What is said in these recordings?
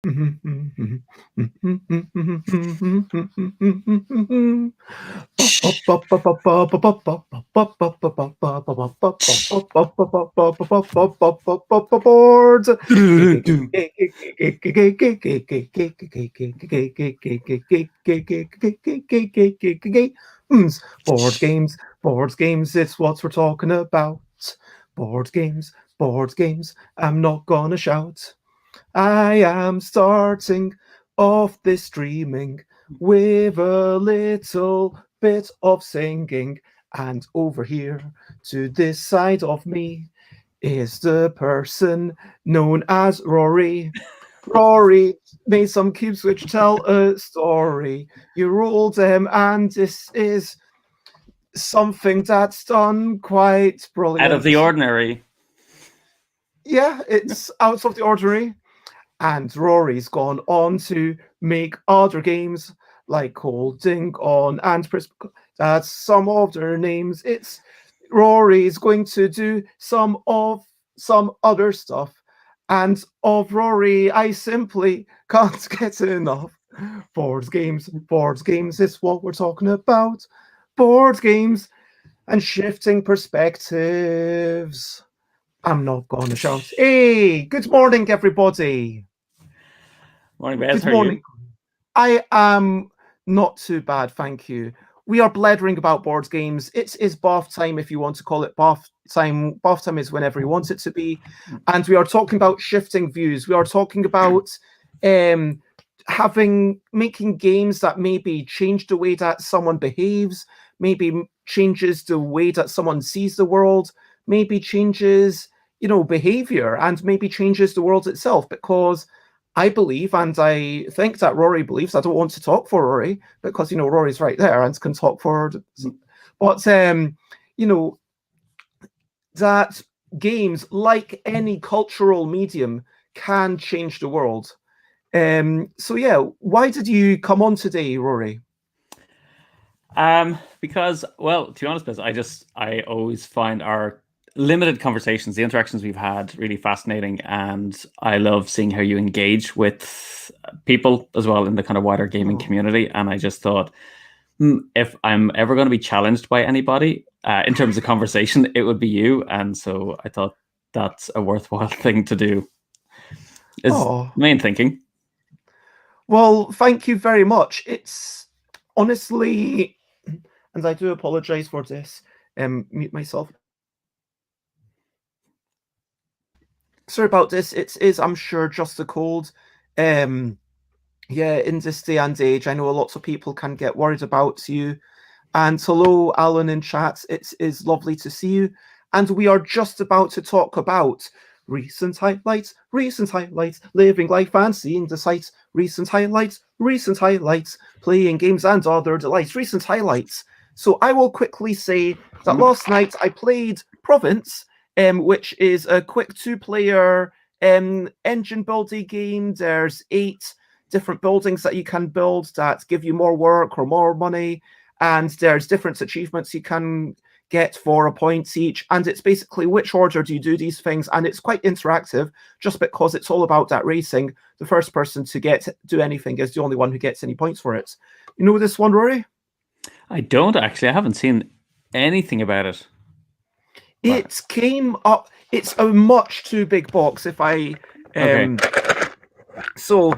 Boards. Board games, it's what we're talking about. Board games, I'm not gonna shout. I am starting off this streaming with a little bit of singing, and over here to this side of me is the person known as Rory. Rory made some cubes which tell a story. You roll them, and this is something that's done quite brilliant. Out of the ordinary. Yeah, it's out of the ordinary. And Rory's gone on to make other games like Holding On and that's some of their names. It's Rory's going to do some other stuff. And of Rory, I simply can't get enough. Board games is what we're talking about. Board games and shifting perspectives. I'm not going to shout. Hey, good morning, everybody. Morning, Beth. Good morning. I am not too bad, thank you. We are blethering about board games. It is bath time, if you want to call it bath time. Bath time is whenever you want it to be. And we are talking about shifting views. We are talking about making games that maybe change the way that someone behaves, maybe changes the way that someone sees the world, maybe changes, behavior, and maybe changes the world itself. Because I believe, and I think that Rory believes, I don't want to talk for Rory, because, Rory's right there and can talk for her. But, that games, like any cultural medium, can change the world. So, yeah, why did you come on today, Rory? Because, well, to be honest, Beth, I always find our limited conversations, the interactions we've had, really fascinating, and I love seeing how you engage with people as well in the kind of wider gaming community. And I just thought, if I'm ever going to be challenged by anybody in terms of conversation, it would be you. And so I thought that's a worthwhile thing to do. Is main thinking. Well, thank you very much. It's honestly, and I do apologize for this, mute myself. Sorry about this. It is, I'm sure, just a cold. Yeah, in this day and age, I know lots of people can get worried about you. And hello, Alan in chat. It is lovely to see you. And we are just about to talk about recent highlights, living life and seeing the sights, recent highlights, playing games and other delights, recent highlights. So I will quickly say that last night I played Province, which is a quick two-player engine building game. There's 8 different buildings that you can build that give you more work or more money, and there's different achievements you can get for a point each, and it's basically which order do you do these things, and it's quite interactive just because it's all about that racing. The first person to do anything is the only one who gets any points for it. You know this one, Rory? I don't actually. I haven't seen anything about it. It came up. It's a much too big box. If I so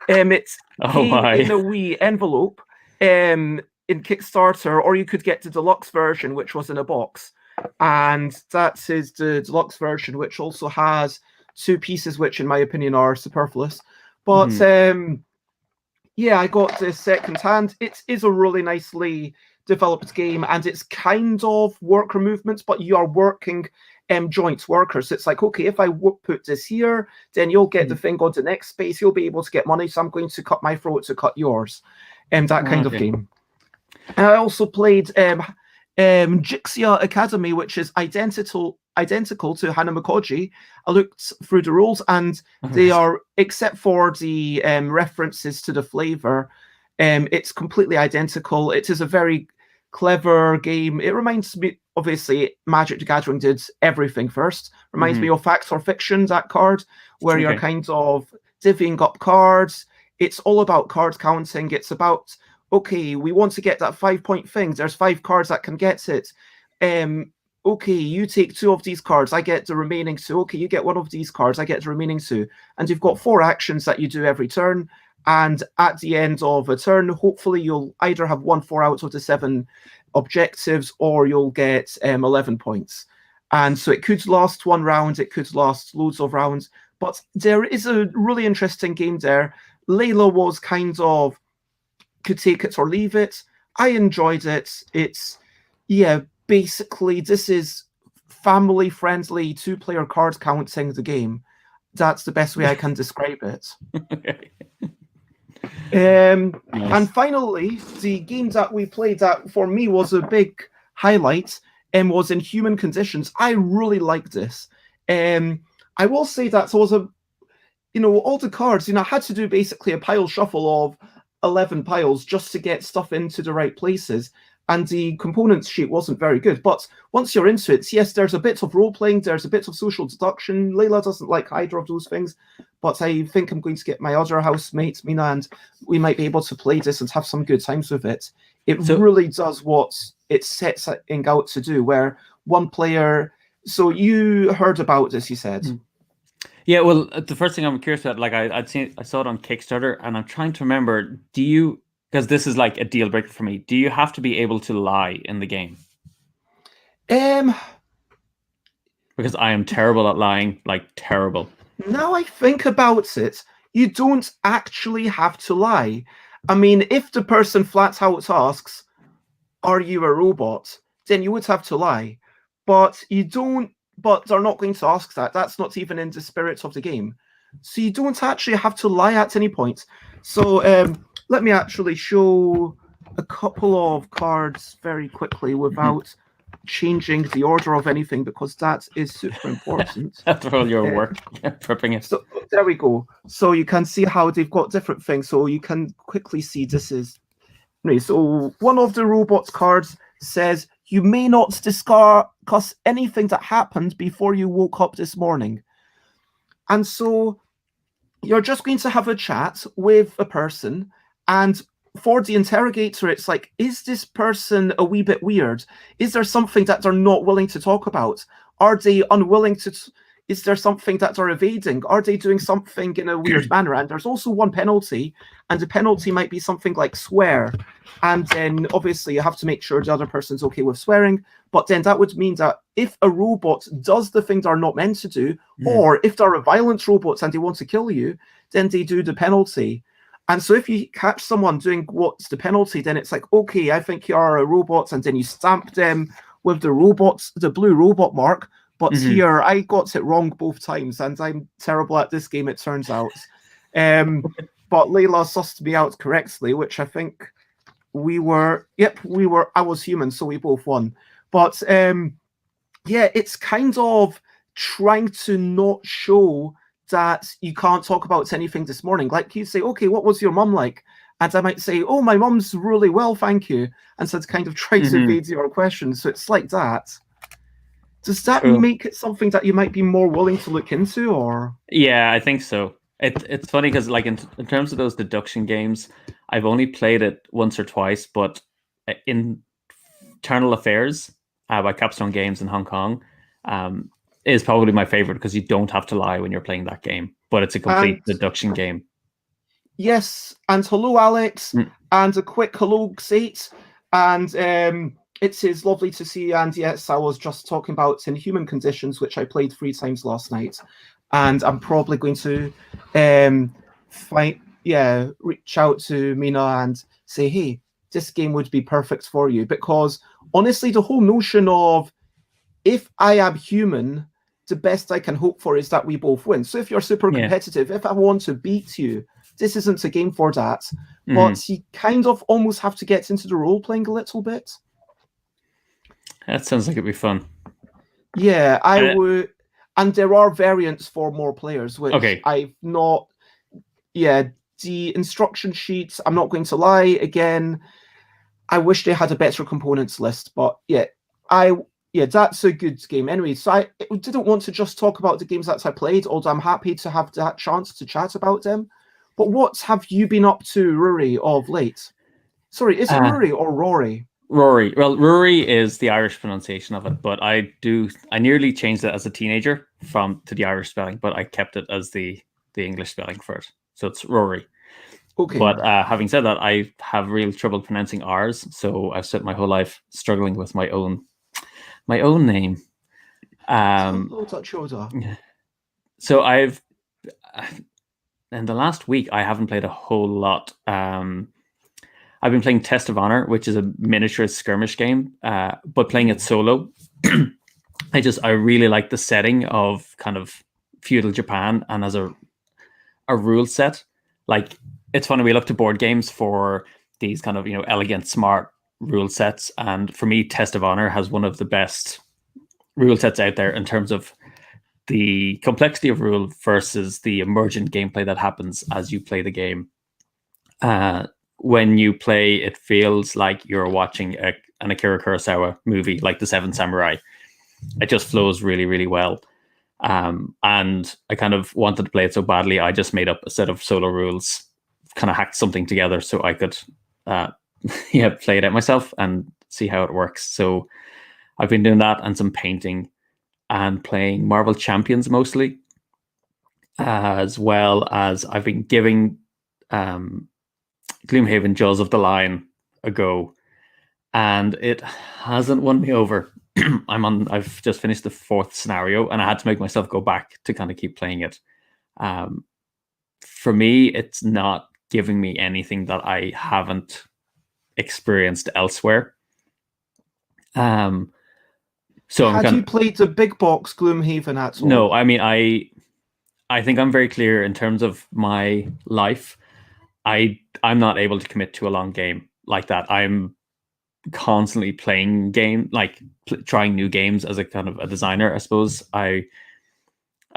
it's in a wee envelope in Kickstarter, or you could get the deluxe version, which was in a box, and that is the deluxe version, which also has 2 pieces, which in my opinion are superfluous. But yeah, I got this second hand. It is a really nicely developed game, and it's kind of worker movements, but you are working joint workers. It's like, okay, if I put this here, then you'll get the thing on the next space, you'll be able to get money, so I'm going to cut my throat to cut yours, that kind of game. And I also played Jixia Academy, which is identical to Hanamakoji. I looked through the rules, and they are, except for the references to the flavor, it's completely identical. It is a very clever game. It reminds me, obviously, Magic the Gathering did everything first. Reminds me of Facts or Fiction, that card, where you're kind of divvying up cards. It's all about card counting. It's about, okay, we want to get that 5-point thing. There's 5 cards that can get it. Okay, you take 2 of these cards, I get the remaining 2. Okay, you get 1 of these cards, I get the remaining 2. And you've got 4 actions that you do every turn. And at the end of a turn, hopefully you'll either have won 4 out of the 7 objectives, or you'll get 11 points. And so it could last 1 round, it could last loads of rounds. But there is a really interesting game there. Layla was kind of, could take it or leave it. I enjoyed it. It's, yeah, basically, this is family-friendly 2-player card counting the game. That's the best way I can describe it. Nice. And finally, the game that we played that for me was a big highlight was in Human Conditions. I really liked this. I will say that was a, all the cards, I had to do basically a pile shuffle of 11 piles just to get stuff into the right places. And the components sheet wasn't very good. But once you're into it, yes, there's a bit of role-playing, there's a bit of social deduction. Layla doesn't like either of those things, but I think I'm going to get my other housemate, Mina, and we might be able to play this and have some good times with it. It really does what it sets out to do, where one player... So you heard about this, you said. Yeah, well, the first thing I'm curious about, like I saw it on Kickstarter, and I'm trying to remember, do you... Because this is like a deal breaker for me. Do you have to be able to lie in the game? Because I am terrible at lying, like terrible. Now I think about it, you don't actually have to lie. I mean, if the person flat out asks, "Are you a robot?" then you would have to lie. But you don't. But they're not going to ask that. That's not even in the spirit of the game. So you don't actually have to lie at any point. So let me actually show a couple of cards very quickly without changing the order of anything, because that is super important. After all your work prepping it. So there we go. So you can see how they've got different things. So you can quickly see this is... So one of the robots cards says, "You may not discuss anything that happened before you woke up this morning." And so you're just going to have a chat with a person, and for the interrogator, it's like, is this person a wee bit weird? Is there something that they're not willing to talk about? Are they unwilling to... Is there something that they're evading? Are they doing something in a weird manner? And there's also one penalty, and the penalty might be something like swear. And then obviously you have to make sure the other person's okay with swearing. But then that would mean that if a robot does the thing they're not meant to do, or if they're a violent robot and they want to kill you, then they do the penalty. And so if you catch someone doing what's the penalty, then it's like, okay, I think you are a robot, and then you stamp them with the blue robot mark. But here, I got it wrong both times, and I'm terrible at this game, it turns out. But Layla sussed me out correctly, which I think we were... Yep, we were... I was human, so we both won. But, yeah, it's kind of trying to not show that you can't talk about anything this morning. Like, you say, okay, what was your mum like? And I might say, oh, my mum's really well, thank you. And so it's kind of try to evade your question. So it's like that. Does that make it something that you might be more willing to look into, or? Yeah, I think so. It's funny because, like, in terms of those deduction games, I've only played it once or twice, but in Internal Affairs by Capstone Games in Hong Kong is probably my favorite, because you don't have to lie when you're playing that game, but it's a complete deduction game. Yes, and hello, Alex, and a quick hello, Sate, and it is lovely to see you. And yes, I was just talking about In Human Conditions, which I played 3 times last night. And I'm probably going to reach out to Mina and say, hey, this game would be perfect for you. Because honestly, the whole notion of, if I am human, the best I can hope for is that we both win. So if you're super competitive, if I want to beat you, this isn't a game for that. But you kind of almost have to get into the role-playing a little bit. That sounds like it'd be fun. Yeah, I would. And there are variants for more players, which I've not... Yeah, the instruction sheets, I'm not going to lie, again, I wish they had a better components list. But yeah, yeah, that's a good game. Anyway, so I didn't want to just talk about the games that I played, although I'm happy to have that chance to chat about them. But what have you been up to, Rory, of late? Sorry, is it Rory or Rory? Rory. Well, Rory is the Irish pronunciation of it, but I nearly changed it as a teenager to the Irish spelling, but I kept it as the English spelling for it. So it's Rory. Okay. But having said that, I have real trouble pronouncing R's, so I've spent my whole life struggling with my own name. So I've in the last week I haven't played a whole lot. I've been playing Test of Honor, which is a miniature skirmish game, but playing it solo. I really like the setting of kind of feudal Japan, and as a rule set. Like, it's funny, we look to board games for these kind of, elegant, smart rule sets, and for me, Test of Honor has one of the best rule sets out there in terms of the complexity of rule versus the emergent gameplay that happens as you play the game. When you play, it feels like you're watching an Akira Kurosawa movie, like The Seven Samurai. It just flows really, really well. And I kind of wanted to play it so badly, I just made up a set of solo rules, kind of hacked something together so I could play it out myself and see how it works. So I've been doing that and some painting and playing Marvel Champions mostly, as well as I've been giving Gloomhaven Jaws of the Lion a go, and it hasn't won me over. I've just finished the 4th scenario, and I had to make myself go back to kind of keep playing it. For me, it's not giving me anything that I haven't experienced elsewhere. So had you played the big box Gloomhaven at all? No, I mean, I think I'm very clear in terms of my life. I'm not able to commit to a long game like that. I'm constantly playing trying new games as a kind of a designer. I suppose I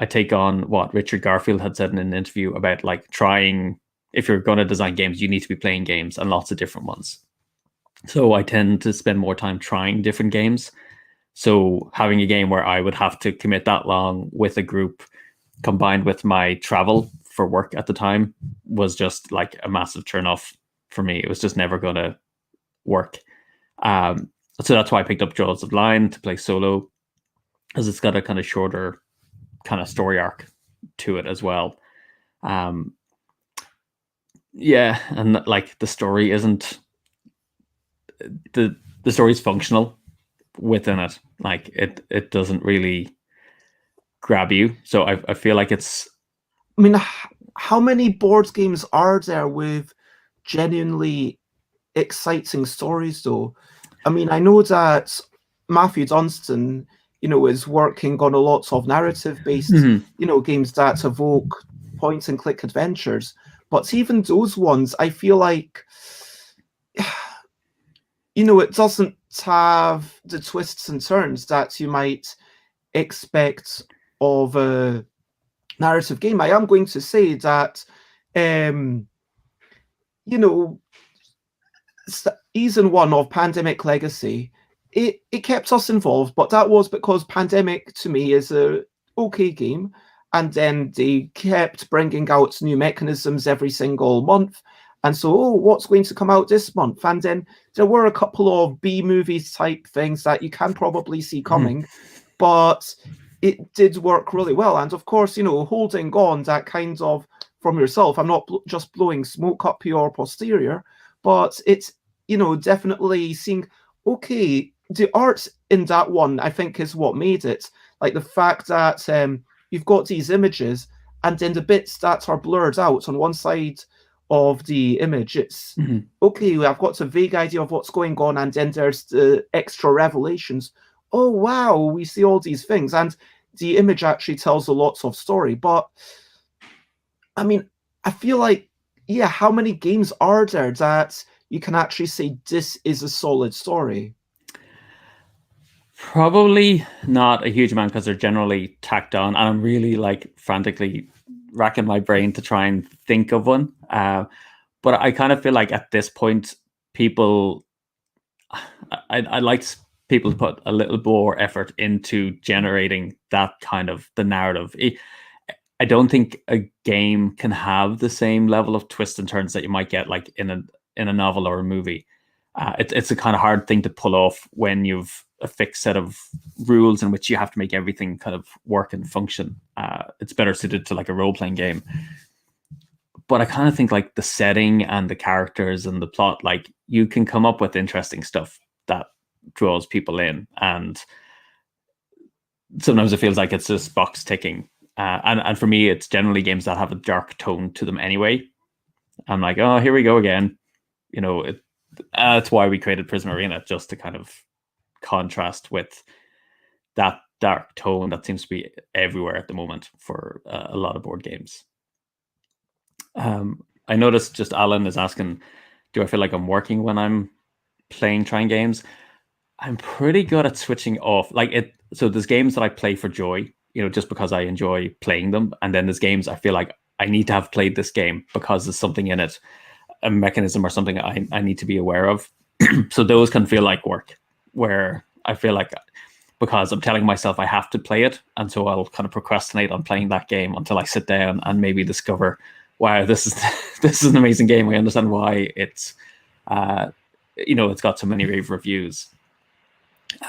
take on what Richard Garfield had said in an interview about, like, trying, if you're going to design games, you need to be playing games, and lots of different ones. So I tend to spend more time trying different games. So having a game where I would have to commit that long with a group, combined with my travel for work at the time, was just like a massive turn off for me. It was just never going to work. So that's why I picked up Jaws of the Lion to play solo, as it's got a kind of shorter kind of story arc to it as well. And like, the story isn't the story is functional within it. Like, it doesn't really grab you. So I feel like it's, I mean, how many board games are there with genuinely exciting stories, though? I mean, I know that Matthew Dunstan, is working on a lot of narrative-based, games that evoke point-and-click adventures. But even those ones, I feel like, it doesn't have the twists and turns that you might expect of a narrative game. I am going to say that, season 1 of Pandemic Legacy, it kept us involved, but that was because Pandemic, to me, is a okay game, and then they kept bringing out new mechanisms every single month, and so, what's going to come out this month? And then there were a couple of B-movies type things that you can probably see coming, but it did work really well. And of course, holding on that kind of from yourself, I'm not just blowing smoke up your posterior, but it's, definitely seeing, okay, the art in that one, I think, is what made it. Like, the fact that you've got these images, and then the bits that are blurred out on one side of the image, it's okay, I've got a vague idea of what's going on, and then there's the extra revelations. Oh wow, we see all these things, and the image actually tells a lot of story. But I mean, I feel like, how many games are there that you can actually say this is a solid story? Probably not a huge amount, because they're generally tacked on, and I'm really, like, frantically racking my brain to try and think of one. But I kind of feel like at this point, people, I like people to put a little more effort into generating that kind of the narrative. I don't think a game can have the same level of twists and turns that you might get like in a novel or a movie. It's a kind of hard thing to pull off when you've a fixed set of rules in which you have to make everything kind of work and function. It's better suited to like a role-playing game. But I kind of think like the setting and the characters and the plot, like you can come up with interesting stuff that draws people in. And sometimes it feels like it's just box ticking. And for me, it's generally games that have a dark tone to them anyway. I'm like, oh, here we go again. You know, that's why we created Prism Arena, just to kind of contrast with that dark tone that seems to be everywhere at the moment for a lot of board games. I noticed just Alan is asking, do I feel like I'm working when I'm trying games? I'm pretty good at switching off. So there's games that I play for joy, you know, just because I enjoy playing them. And then there's games I feel like I need to have played this game because there's something in it, a mechanism or something I need to be aware of. So those can feel like work, where I feel like because I'm telling myself I have to play it, and so I'll kind of procrastinate on playing that game until I sit down and maybe discover, wow, this is an amazing game. I understand why it's it's got so many rave reviews.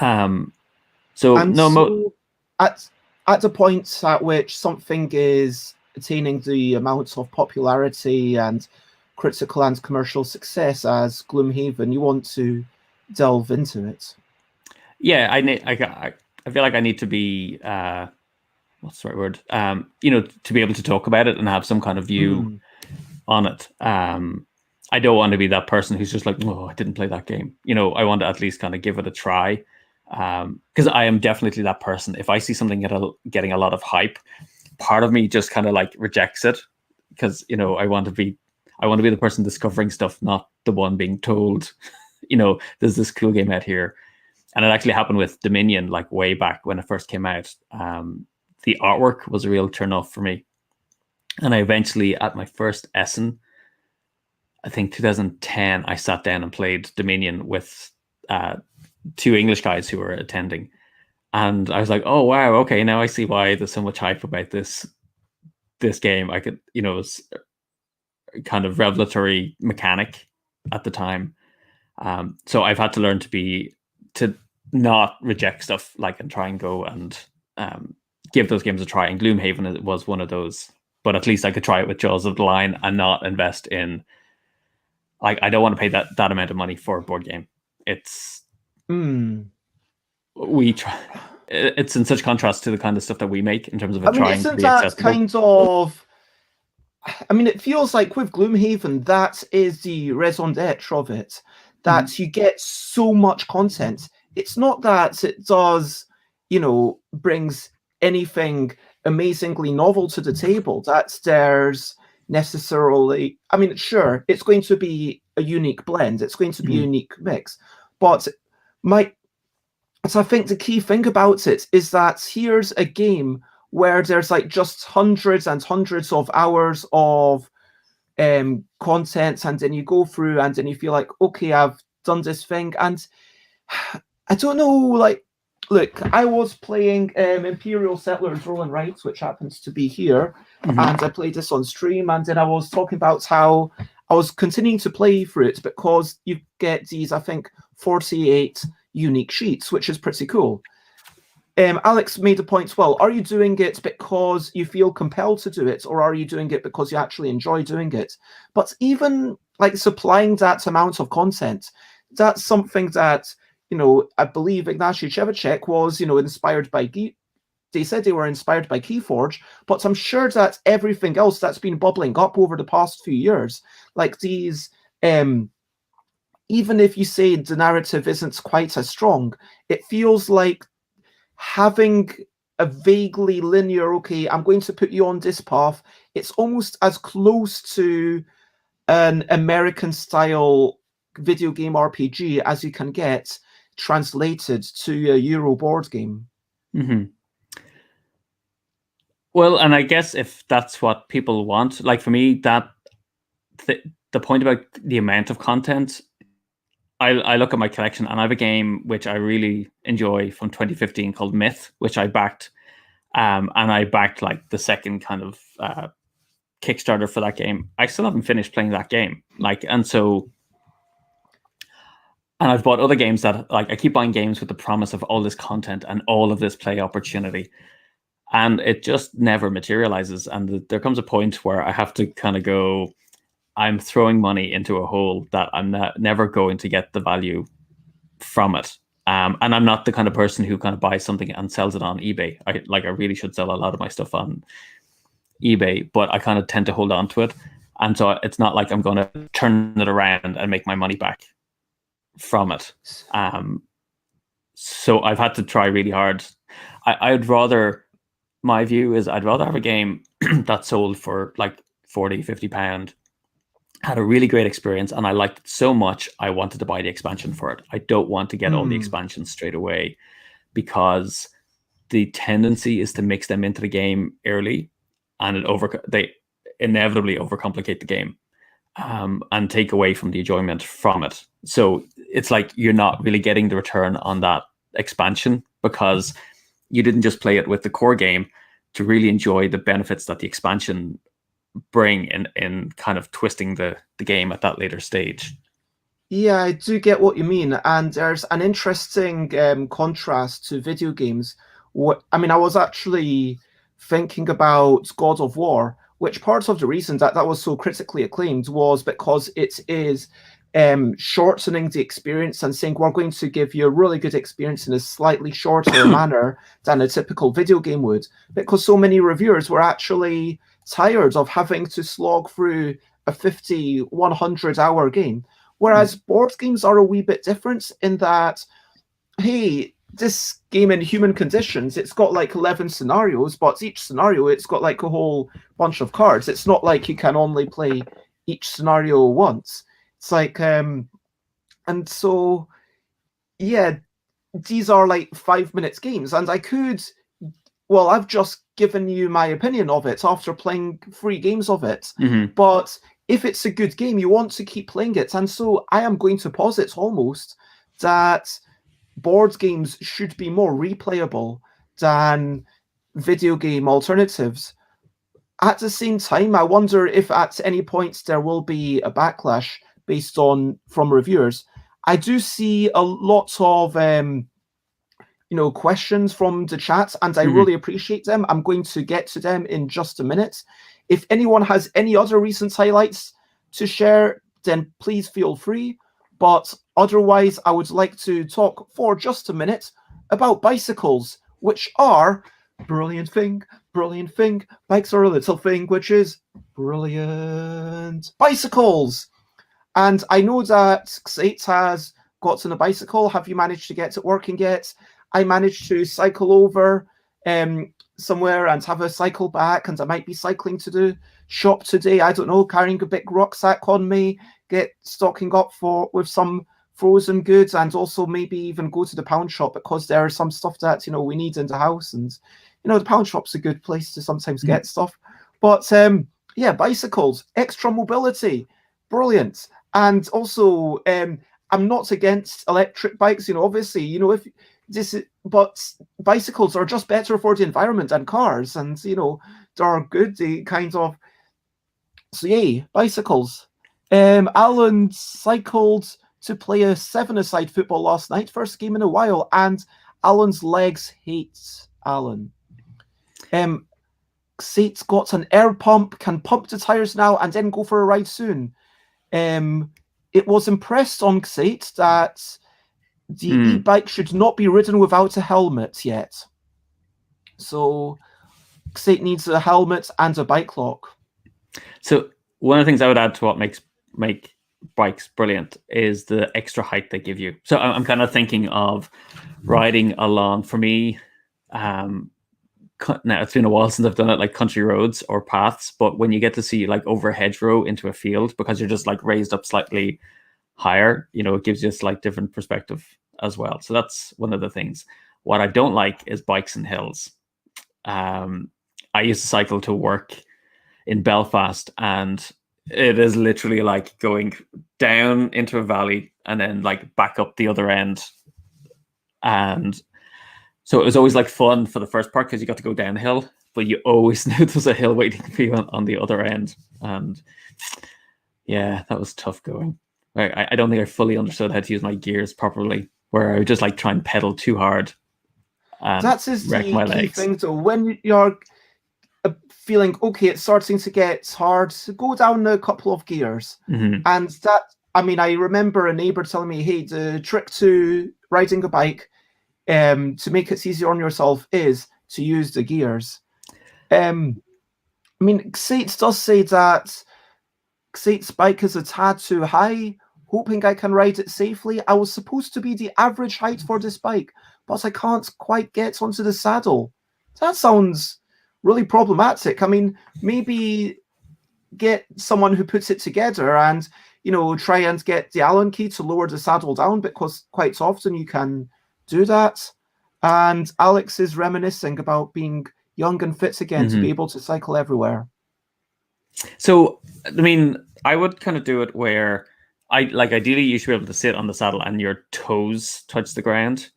At the point at which something is attaining the amount of popularity and critical and commercial success as Gloomhaven, you want to delve into it. Yeah, I feel like I need to be what's the right word? To be able to talk about it and have some kind of view on it. I don't want to be that person who's just like, oh, I didn't play that game. You know, I want to at least kind of give it a try. Because I am definitely that person. If I see something getting a lot of hype, part of me just kind of like rejects it, because, you know, I want to be the person discovering stuff, not the one being told, you know, there's this cool game out here. And it actually happened with Dominion, like way back when it first came out. The artwork was a real turn off for me. And I eventually, at my first Essen, I think 2010, I sat down and played Dominion with two English guys who were attending. And I was like, oh, wow, okay, now I see why there's so much hype about this game. I could, you know, it was kind of revelatory mechanic at the time. So I've had to learn to not reject stuff, like, and try and go and give those games a try. And Gloomhaven was one of those. But at least I could try it with Jaws of the Line and not invest in, like, I don't want to pay that amount of money for a board game. It's we try. It's in such contrast to the kind of stuff that we make in terms of trying to be accessible. Kind of. I mean, it feels like with Gloomhaven, that is the raison d'etre of it. That you get so much content. It's not that it does, you know, brings anything amazingly novel to the table. That there's necessarily, I mean, sure, it's going to be a unique blend. It's going to be a unique mix. But I think the key thing about it is that here's a game where there's like just hundreds and hundreds of hours of content, and then you go through and then you feel like, okay, I've done this thing. And I don't know, like, look, I was playing Imperial Settlers Roll and Write, which happens to be here, and I played this on stream, and then I was talking about how I was continuing to play through it because you get these, I think, 48 unique sheets, which is pretty cool. Alex made a point as well. Are you doing it because you feel compelled to do it, or are you doing it because you actually enjoy doing it? But even like supplying that amount of content, that's something that, you know, I believe Ignacy Trzewiczek was, you know, inspired by. They said they were inspired by Keyforge, but I'm sure that everything else that's been bubbling up over the past few years, like these, even if you say the narrative isn't quite as strong, it feels like having a vaguely linear, okay, I'm going to put you on this path. It's almost as close to an American style video game RPG as you can get translated to a Euro board game. Well, and I guess if that's what people want, like for me, that the point about the amount of content, I look at my collection, and I have a game which I really enjoy from 2015 called Myth, which I backed, and I backed like the second kind of Kickstarter for that game. I still haven't finished playing that game, and I've bought other games that I keep buying games with the promise of all this content and all of this play opportunity, and it just never materializes. And there comes a point where I have to kind of go, I'm throwing money into a hole that I'm never going to get the value from it. And I'm not the kind of person who kind of buys something and sells it on eBay. I really should sell a lot of my stuff on eBay, but I kind of tend to hold on to it. And so it's not like I'm going to turn it around and make my money back from it. So I've had to try really hard. My view is I'd rather have a game that sold for like 40, 50 pound, had a really great experience, and I liked it so much I wanted to buy the expansion for it. I don't want to get all the expansions straight away, because the tendency is to mix them into the game early, and they inevitably overcomplicate the game, and take away from the enjoyment from it. So it's like you're not really getting the return on that expansion, because you didn't just play it with the core game to really enjoy the benefits that the expansion bring in kind of twisting the game at that later stage. Yeah, I do get what you mean, and there's an interesting contrast to video games. I was actually thinking about God of War, which part of the reason that was so critically acclaimed was because it is shortening the experience and saying we're going to give you a really good experience in a slightly shorter manner than a typical video game would, because so many reviewers were actually tired of having to slog through a 50, 100 hour game. Whereas board games are a wee bit different in that, hey, this game in human conditions, it's got like 11 scenarios, but each scenario, it's got like a whole bunch of cards. It's not like you can only play each scenario once. It's like, and so, yeah, these are like 5 minutes games, and I've just given you my opinion of it after playing 3 games of it. But if it's a good game, you want to keep playing it. And so I am going to posit almost that board games should be more replayable than video game alternatives. At the same time, I wonder if at any point there will be a backlash from reviewers. I do see a lot of questions from the chat, and I really appreciate them. I'm going to get to them in just a minute. If anyone has any other recent highlights to share, then please feel free. But otherwise, I would like to talk for just a minute about bicycles, which are brilliant thing. Bikes are a little thing, which is brilliant. Bicycles. And I know that Xate has gotten a bicycle. Have you managed to get it working yet? I managed to cycle over somewhere and have a cycle back, and I might be cycling to the shop today. I don't know, carrying a big rucksack on me, stocking up with some frozen goods, and also maybe even go to the pound shop, because there is some stuff that we need in the house, and the pound shop's a good place to sometimes get stuff. But yeah, bicycles, extra mobility, brilliant. And also, I'm not against electric bikes, obviously, but bicycles are just better for the environment than cars, and they're good. They kind of, so yay, bicycles. Alan cycled to play a 7-a-side football last night, first game in a while, and Alan's legs hate Alan. Xate's got an air pump, can pump the tires now and then go for a ride soon. It was impressed on Xate that the e-bike should not be ridden without a helmet yet. So Xate needs a helmet and a bike lock. So one of the things I would add to what make bikes brilliant is the extra height they give you. So I'm kind of thinking of riding along, for me, now it's been a while since I've done it, like country roads or paths, but when you get to see like over a hedgerow into a field, because you're just like raised up slightly higher, it gives you a slight different perspective as well. So that's one of the things. What I don't like is bikes in hills. I used to cycle to work in Belfast, and It is literally like going down into a valley and then like back up the other end. And so it was always like fun for the first part because you got to go downhill, but you always knew there was a hill waiting for you on the other end. And yeah, that was tough going. I don't think I fully understood how to use my gears properly, where I would just like try and pedal too hard and wreck my legs. Key thing, though. When you're feeling, okay, it's starting to get hard, so go down a couple of gears. Mm-hmm. And that, I mean, I remember a neighbor telling me, hey, the trick to riding a bike to make it easier on yourself is to use the gears. I mean, Xates does say that Xate's bike is a tad too high, hoping I can ride it safely. I was supposed to be the average height for this bike, but I can't quite get onto the saddle. That sounds really problematic. I mean, maybe get someone who puts it together and, you know, try and get the Allen key to lower the saddle down, because quite often you can do that. And Alex is reminiscing about being young and fit again to be able to cycle everywhere. So, I mean, I would kind of do it where ideally you should be able to sit on the saddle and your toes touch the ground,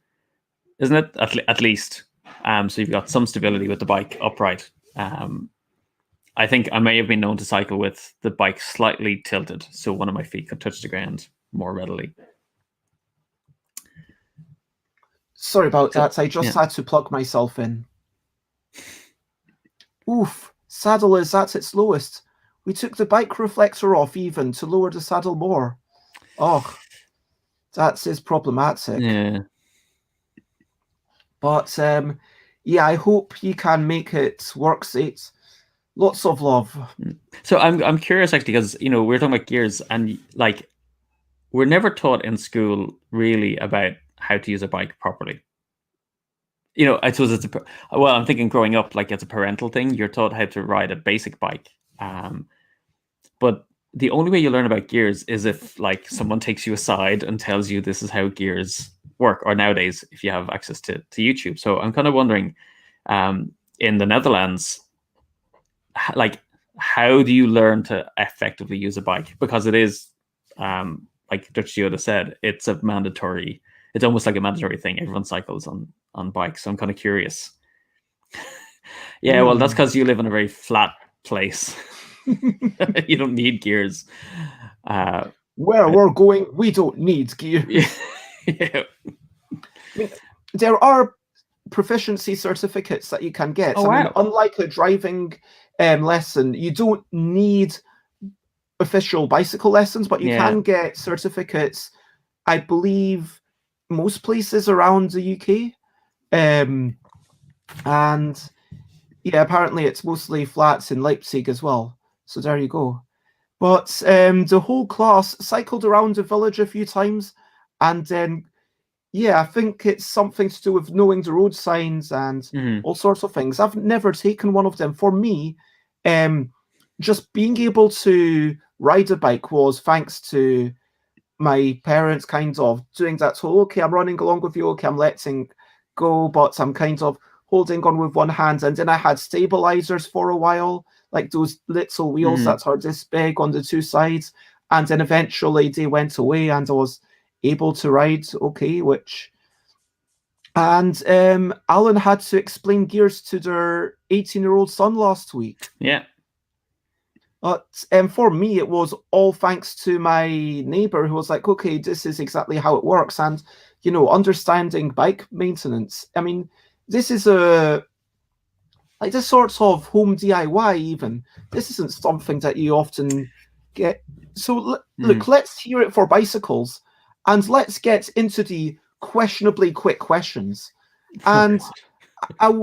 isn't it? At least. So you've got some stability with the bike upright. I think I may have been known to cycle with the bike slightly tilted, so one of my feet could touch the ground more readily. Sorry about that. I just had to plug myself in. Oof, saddle is at its lowest. We took the bike reflector off even to lower the saddle more. Oh, that is problematic. Yeah. But yeah, I hope you can make it work, Xates. Lots of love. So I'm curious actually, because you know we're talking about gears, and like we're never taught in school really about how to use a bike properly. You know, I suppose I'm thinking growing up, like it's a parental thing. You're taught how to ride a basic bike, but the only way you learn about gears is if like someone takes you aside and tells you this is how gears work, or nowadays if you have access to YouTube. So I'm kind of wondering, in the Netherlands, like how do you learn to effectively use a bike? Because it is, like Dutch Yoda said, it's almost like a mandatory thing. Everyone cycles on bikes. So I'm kind of curious. Yeah, well, that's because you live in a very flat place. You don't need gears. Where we're going, we don't need gears. Yeah. I mean, there are proficiency certificates that you can get. Oh, I mean, unlike a driving lesson, you don't need official bicycle lessons, but you can get certificates, I believe, most places around the UK. And yeah, apparently it's mostly flats in Leipzig as well. So there you go. But the whole class cycled around the village a few times, and then yeah, I think it's something to do with knowing the road signs and all sorts of things. I've never taken one of them. For me, just being able to ride a bike was thanks to my parents kind of doing that whole, okay, I'm running along with you, okay, I'm letting go, but I'm kind of holding on with one hand. And then I had stabilizers for a while, like those little wheels that are this big on the two sides. And then eventually they went away and I was able to ride okay, and Alan had to explain gears to their 18-year-old son last week. Yeah. But for me, it was all thanks to my neighbor who was like, okay, this is exactly how it works. And, you know, understanding bike maintenance. I mean, this is like this sort of home DIY even. This isn't something that you often get. So look, let's hear it for bicycles. And let's get into the questionably quick questions. And I'm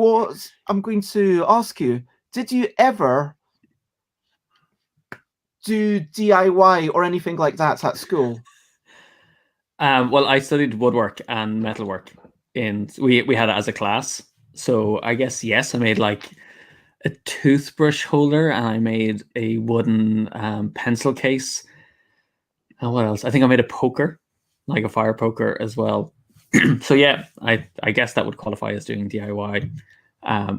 going to ask you, did you ever do DIY or anything like that at school? Well, I studied woodwork and metalwork. We had it as a class. So I guess, yes, I made like a toothbrush holder and I made a wooden pencil case. And what else? I think I made a poker, like a fire poker as well. So yeah, I guess that would qualify as doing DIY.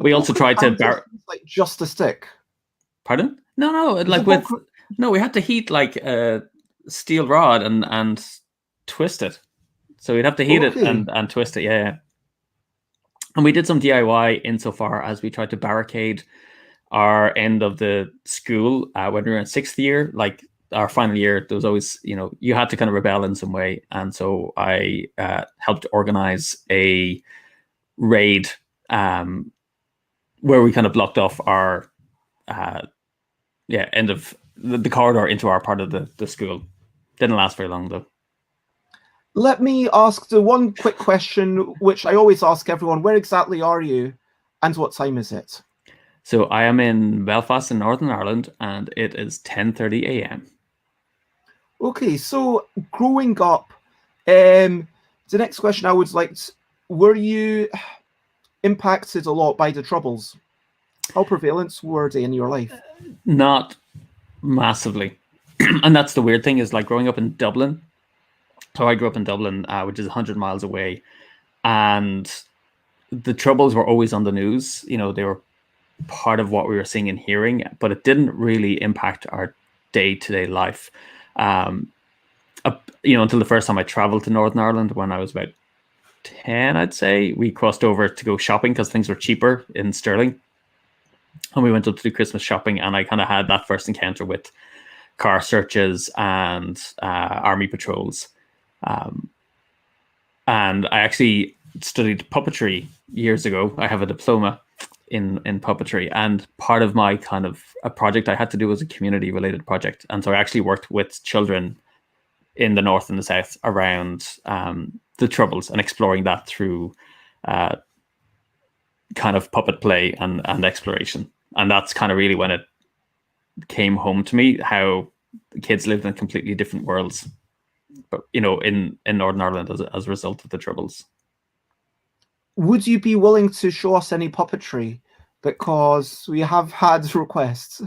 We also tried to like just a stick. Pardon? No, like with No, we had to heat like a steel rod and twist it. So we'd have to heat it and twist it. Yeah. And we did some DIY insofar as we tried to barricade our end of the school when we were in 6th year. Like our final year, there was always, you had to kind of rebel in some way. And so I helped organize a raid where we kind of blocked off our end of the corridor into our part of the school. Didn't last very long though. Let me ask the one quick question, which I always ask everyone. Where exactly are you and what time is it? So I am in Belfast in Northern Ireland and it is 10:30 a.m. Okay, so growing up, the next question I would like were you impacted a lot by the Troubles? How prevalent were they in your life? Not massively. And that's the weird thing is like growing up in Dublin. So I grew up in Dublin, which is 100 miles away. And the Troubles were always on the news. They were part of what we were seeing and hearing, but it didn't really impact our day-to-day life. Until the first time I traveled to Northern Ireland when I was about 10, I'd say. We crossed over to go shopping because things were cheaper in Stirling. And we went up to do Christmas shopping, and I kind of had that first encounter with car searches and army patrols. And I actually studied puppetry years ago. I have a diploma in puppetry, and part of my kind of a project I had to do was a community related project. And so I actually worked with children in the north and the south around the Troubles and exploring that through kind of puppet play and exploration. And that's kind of really when it came home to me, how the kids lived in completely different worlds, but in Northern Ireland as a result of the Troubles. Would you be willing to show us any puppetry? Because we have had requests.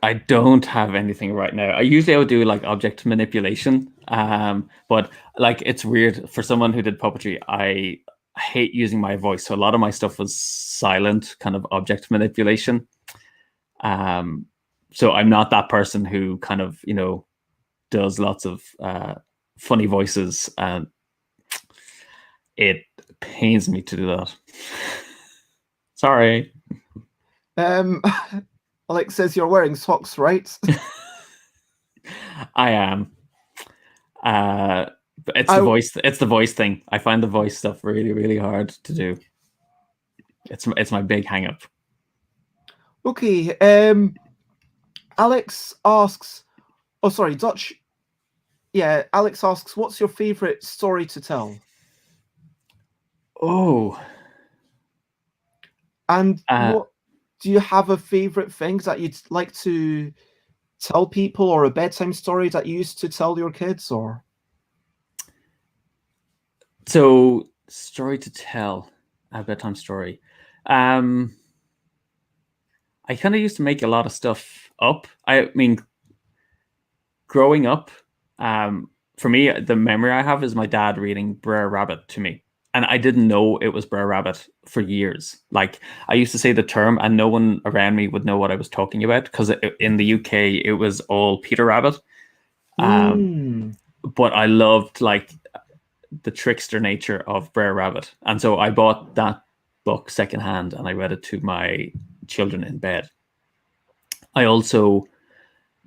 I don't have anything right now. I would do like object manipulation, but like it's weird for someone who did puppetry. I hate using my voice, so a lot of my stuff was silent, kind of object manipulation. So I'm not that person who kind of does lots of funny voices, and it pains me to do that. Sorry. Alex says you're wearing socks, right? I am. But it's the voice. It's the voice thing. I find the voice stuff really, really hard to do. It's my big hang up. Okay. Alex asks. Oh, sorry, Dutch. Yeah, Alex asks, what's your favorite story to tell? Oh. And what do you have a favorite things that you'd like to tell people, or a bedtime story that you used to tell your kids, or? So, story to tell, a bedtime story. I kind of used to make a lot of stuff up. I mean, growing up, for me, the memory I have is my dad reading Brer Rabbit to me. And I didn't know it was Brer Rabbit for years. Like, I used to say the term and no one around me would know what I was talking about, because in the UK, it was all Peter Rabbit. But I loved, like, the trickster nature of Brer Rabbit. And so I bought that book secondhand and I read it to my children in bed. I don't know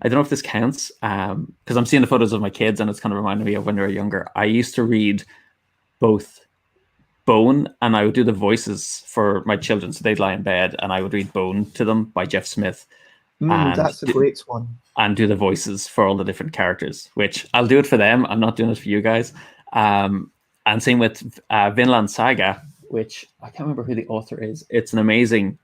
if this counts, because I'm seeing the photos of my kids and it's kind of reminding me of when they were younger. I used to read both Bone, and I would do the voices for my children. So they'd lie in bed and I would read Bone to them by Jeff Smith. That's a great one. And do the voices for all the different characters, which I'll do it for them. I'm not doing it for you guys. And same with Vinland Saga, which I can't remember who the author is. It's an amazing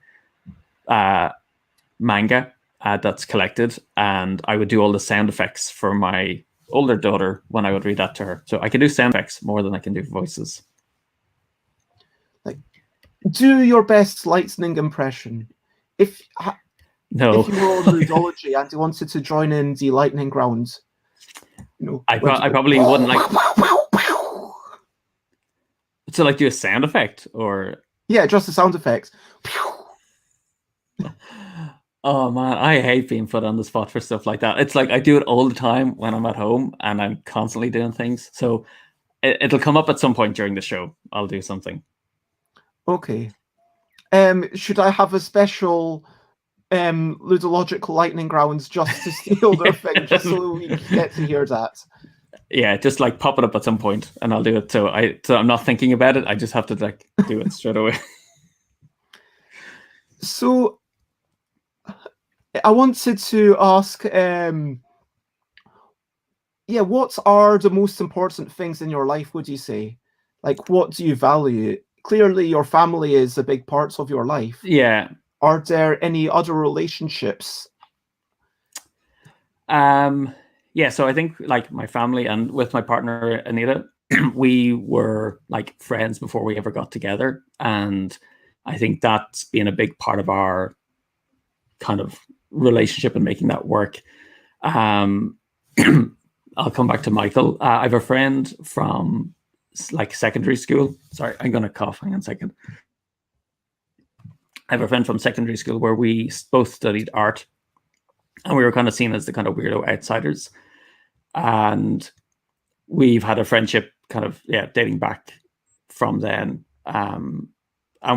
manga that's collected. And I would do all the sound effects for my older daughter when I would read that to her. So I can do sound effects more than I can do voices. Do your best lightning impression. If you were on Ludology and you wanted to join in the lightning round, I probably wouldn't like. So, like, do a sound effect, or yeah, just a sound effect. Oh man, I hate being put on the spot for stuff like that. It's like I do it all the time when I'm at home and I'm constantly doing things. So it'll come up at some point during the show. I'll do something. Okay. Should I have a special ludological lightning rounds just to steal their thing, just so we get to hear that? Yeah, just like pop it up at some point and I'll do it. So I'm not thinking about it. I just have to like do it straight away. So I wanted to ask, what are the most important things in your life, would you say? Like, what do you value? Clearly, your family is a big part of your life. Yeah. Are there any other relationships? Yeah, so I think like my family and with my partner, Anita, we were like friends before we ever got together. And I think that's been a big part of our kind of relationship and making that work. I'll come back to Michael. I have a friend from like secondary school. Sorry, I'm going to cough. Hang on a second. I have a friend from secondary school where we both studied art and we were kind of seen as the kind of weirdo outsiders. And we've had a friendship kind of, dating back from then. And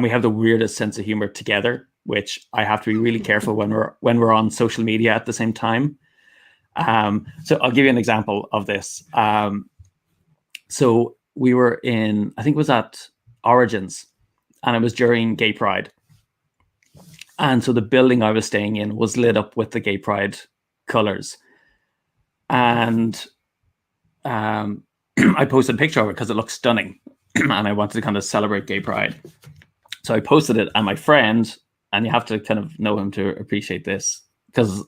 we have the weirdest sense of humor together, which I have to be really careful when we're on social media at the same time. So I'll give you an example of this. So we were in, I think it was at Origins, and it was during Gay Pride. And so the building I was staying in was lit up with the Gay Pride colors. And I posted a picture of it because it looked stunning. And I wanted to kind of celebrate Gay Pride. So I posted it, and my friend, and you have to kind of know him to appreciate this, because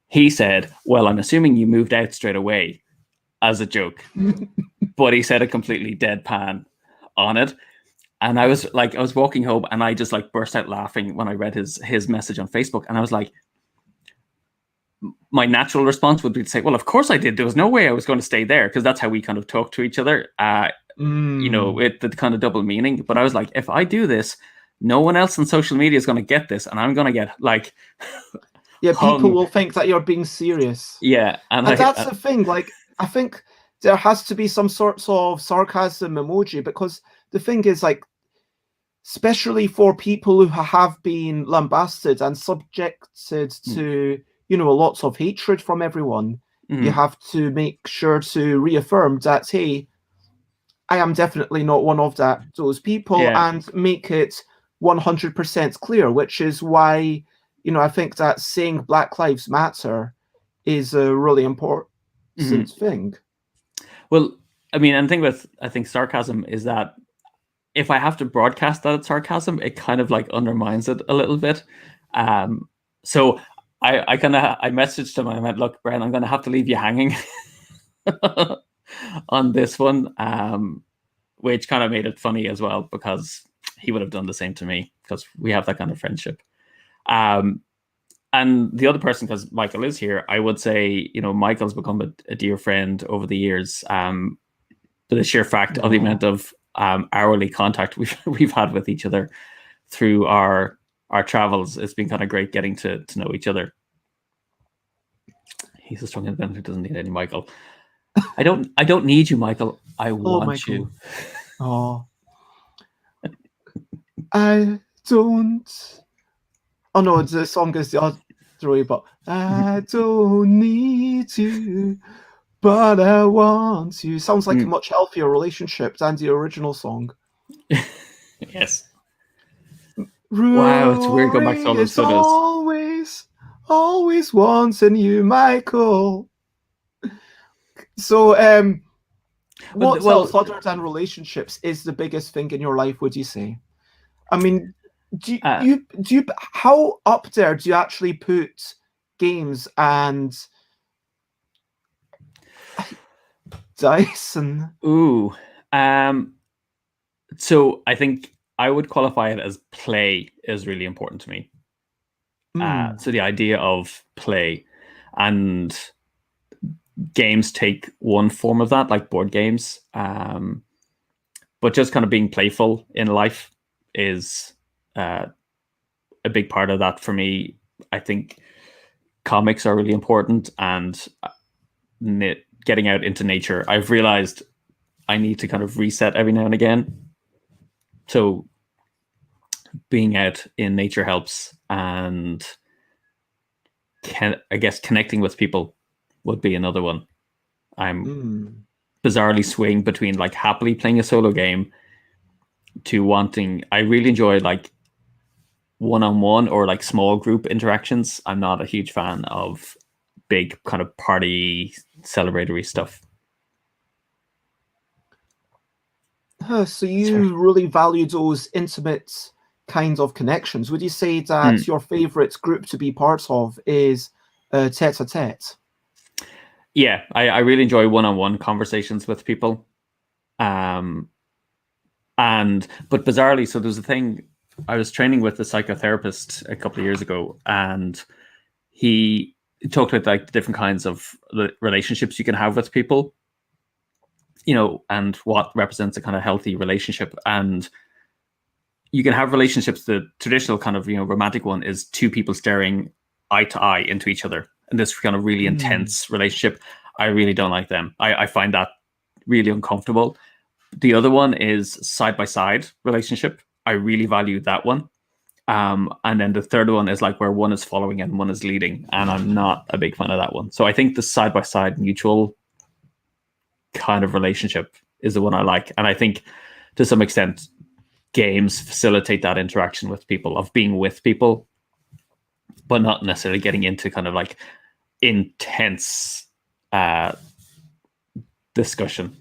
he said, well, I'm assuming you moved out straight away, as a joke. But he said a completely deadpan on it. And I was walking home and I just like burst out laughing when I read his message on Facebook. And I was like, my natural response would be to say, well, of course I did. There was no way I was going to stay there, because that's how we kind of talk to each other, with the kind of double meaning. But I was like, if I do this, no one else on social media is going to get this. And I'm going to get like... people will think that you're being serious. Yeah. And that's the thing. Like, I think there has to be some sorts of sarcasm emoji, because the thing is, like, especially for people who have been lambasted and subjected to, lots of hatred from everyone, you have to make sure to reaffirm that, hey, I am definitely not one of those people, and make it 100% clear, which is why, I think that saying Black Lives Matter is a really important thing. Well, I mean, and I think sarcasm is that if I have to broadcast that it's sarcasm, it kind of like undermines it a little bit. So I messaged him and I went, look, Brian, I'm going to have to leave you hanging on this one, which kind of made it funny as well, because he would have done the same to me, because we have that kind of friendship. And the other person, because Michael is here, I would say, Michael's become a dear friend over the years. For the sheer fact of the amount of hourly contact we've had with each other through our travels, it's been kind of great getting to know each other. He's a strong independent who doesn't need any Michael. I don't need you, Michael. I want Michael. You. Oh, I don't. Oh no, the song is the other way, but I don't need you, but I want you. Sounds like a much healthier relationship than the original song. Yes. Wow, it's weird going back to all those photos. Always wanting you, Michael. So, what else other than relationships is the biggest thing in your life, would you say? I mean, do you how up there do you actually put games and Dyson? Ooh. So I think I would qualify it as play is really important to me. So the idea of play, and games take one form of that, like board games. But just kind of being playful in life is a big part of that for me. I think comics are really important, and getting out into nature. I've realized I need to kind of reset every now and again. So being out in nature helps, and I guess connecting with people would be another one. I'm bizarrely swaying between like happily playing a solo game to wanting. I really enjoy like one-on-one or like small group interactions. I'm not a huge fan of big kind of party celebratory stuff. So you really value those intimate kinds of connections. Would you say that your favorite group to be part of is tete-a-tete? Yeah, I really enjoy one-on-one conversations with people. But bizarrely, so there's a thing, I was training with a psychotherapist a couple of years ago, and he talked about like the different kinds of relationships you can have with people, you know, and what represents a kind of healthy relationship. And you can have relationships, the traditional kind of, you know, romantic one is two people staring eye to eye into each other, and this kind of really intense relationship. I really don't like them. I find that really uncomfortable. The other one is side-by-side relationship. I really value that one. And then the third one is like where one is following and one is leading, and I'm not a big fan of that one. So I think the side-by-side mutual kind of relationship is the one I like. And I think to some extent games facilitate that interaction with people, of being with people, but not necessarily getting into kind of like intense discussion.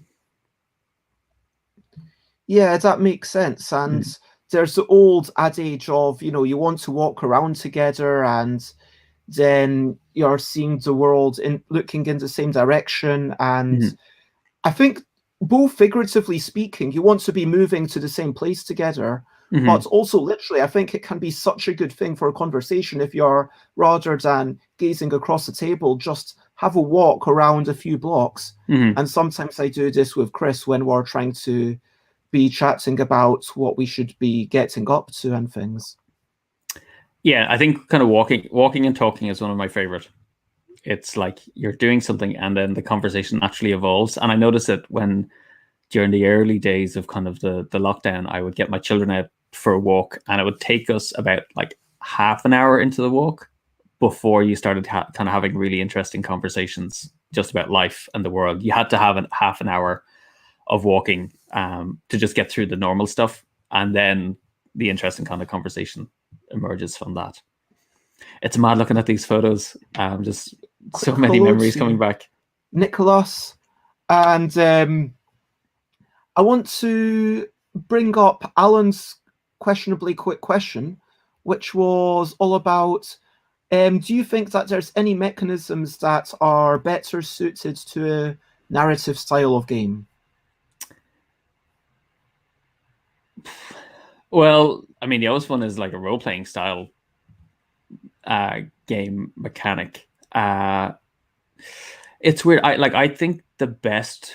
Yeah, that makes sense. And there's the old adage of, you know, you want to walk around together and then you're seeing the world looking in the same direction. And I think both figuratively speaking, you want to be moving to the same place together, but also literally, I think it can be such a good thing for a conversation if you're, rather than gazing across the table, just have a walk around a few blocks. And sometimes I do this with Chris when we're trying to be chatting about what we should be getting up to and things. Yeah, I think kind of walking and talking is one of my favorite. It's like you're doing something and then the conversation naturally evolves. And I noticed it when during the early days of kind of the lockdown, I would get my children out for a walk, and it would take us about like half an hour into the walk before you started kind of having really interesting conversations just about life and the world. You had to have half an hour of walking to just get through the normal stuff, and then the interesting kind of conversation emerges from that. It's mad looking at these photos. Just so many memories coming back. Nicholas, and I want to bring up Alan's questionably quick question, which was all about, do you think that there's any mechanisms that are better suited to a narrative style of game? Well, I mean, the obvious one is like a role-playing style game mechanic. It's weird. I think the best.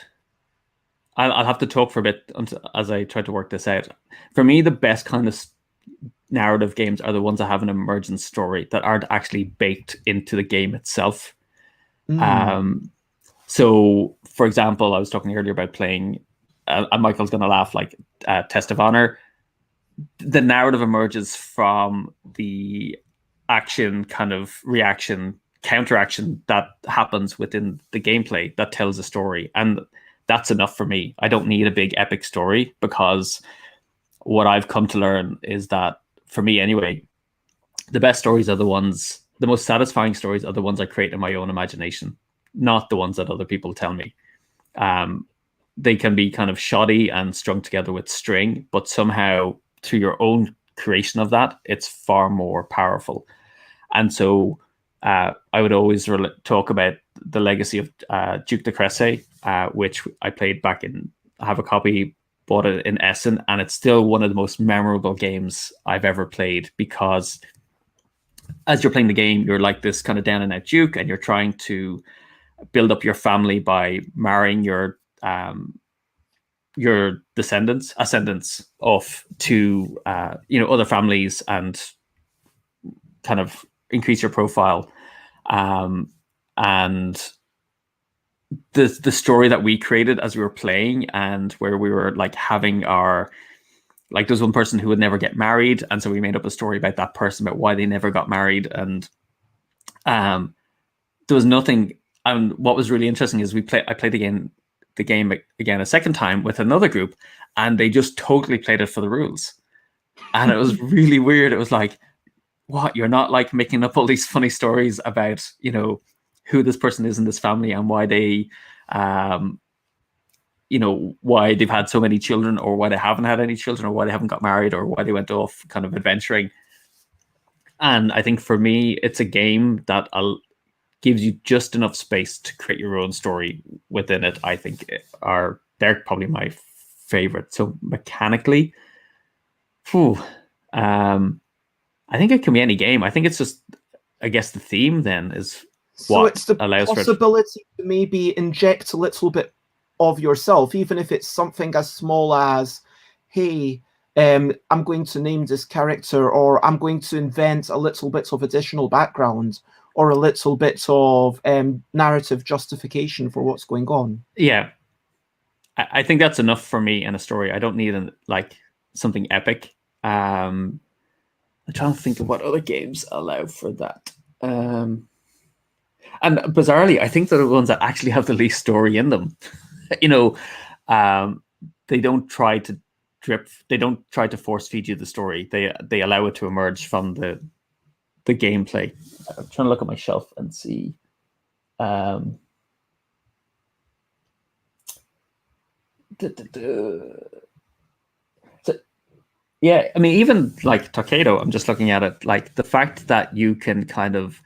I'll have to talk for a bit as I try to work this out. For me, the best kind of narrative games are the ones that have an emergent story that aren't actually baked into the game itself. So, for example, I was talking earlier about playing, and Michael's going to laugh, like Test of Honor. The narrative emerges from the action, kind of reaction, counteraction that happens within the gameplay that tells a story. And that's enough for me. I don't need a big epic story, because what I've come to learn is that, for me anyway, the best stories are the most satisfying stories are the ones I create in my own imagination, not the ones that other people tell me. They can be kind of shoddy and strung together with string, but somehow through your own creation of that, it's far more powerful. And so I would always talk about the legacy of Duke de Cressy, which I played back in, I have a copy, bought it in Essen, and it's still one of the most memorable games I've ever played, because as you're playing the game, you're like this kind of down and out Duke, and you're trying to build up your family by marrying your ascendants off to other families, and kind of increase your profile, and the story that we created as we were playing, and where we were like having our, like, there's one person who would never get married, and so we made up a story about that person, about why they never got married, and there was nothing. And what was really interesting is I played the game again a second time with another group, and they just totally played it for the rules, and it was really weird. It was like, what, you're not like making up all these funny stories about, you know, who this person is in this family and why they, you know, why they've had so many children, or why they haven't had any children, or why they haven't got married, or why they went off kind of adventuring. And I think for me, it's a game that gives you just enough space to create your own story within it. I think they're probably my favorite. So mechanically, I think it can be any game. I think it's just, I guess the theme then is so it's the possibility to maybe inject a little bit of yourself, even if it's something as small as, hey, I'm going to name this character, or I'm going to invent a little bit of additional background, or a little bit of narrative justification for what's going on. Yeah, I think that's enough for me in a story. I don't need something epic. I'm trying to think of what other games allow for that. And bizarrely, I think they're the ones that actually have the least story in them. You know, they don't try to they don't try to force feed you the story. They allow it to emerge from the gameplay. I'm trying to look at my shelf and see. So, yeah, I mean, even like Tokaido, I'm just looking at it, like the fact that you can kind of,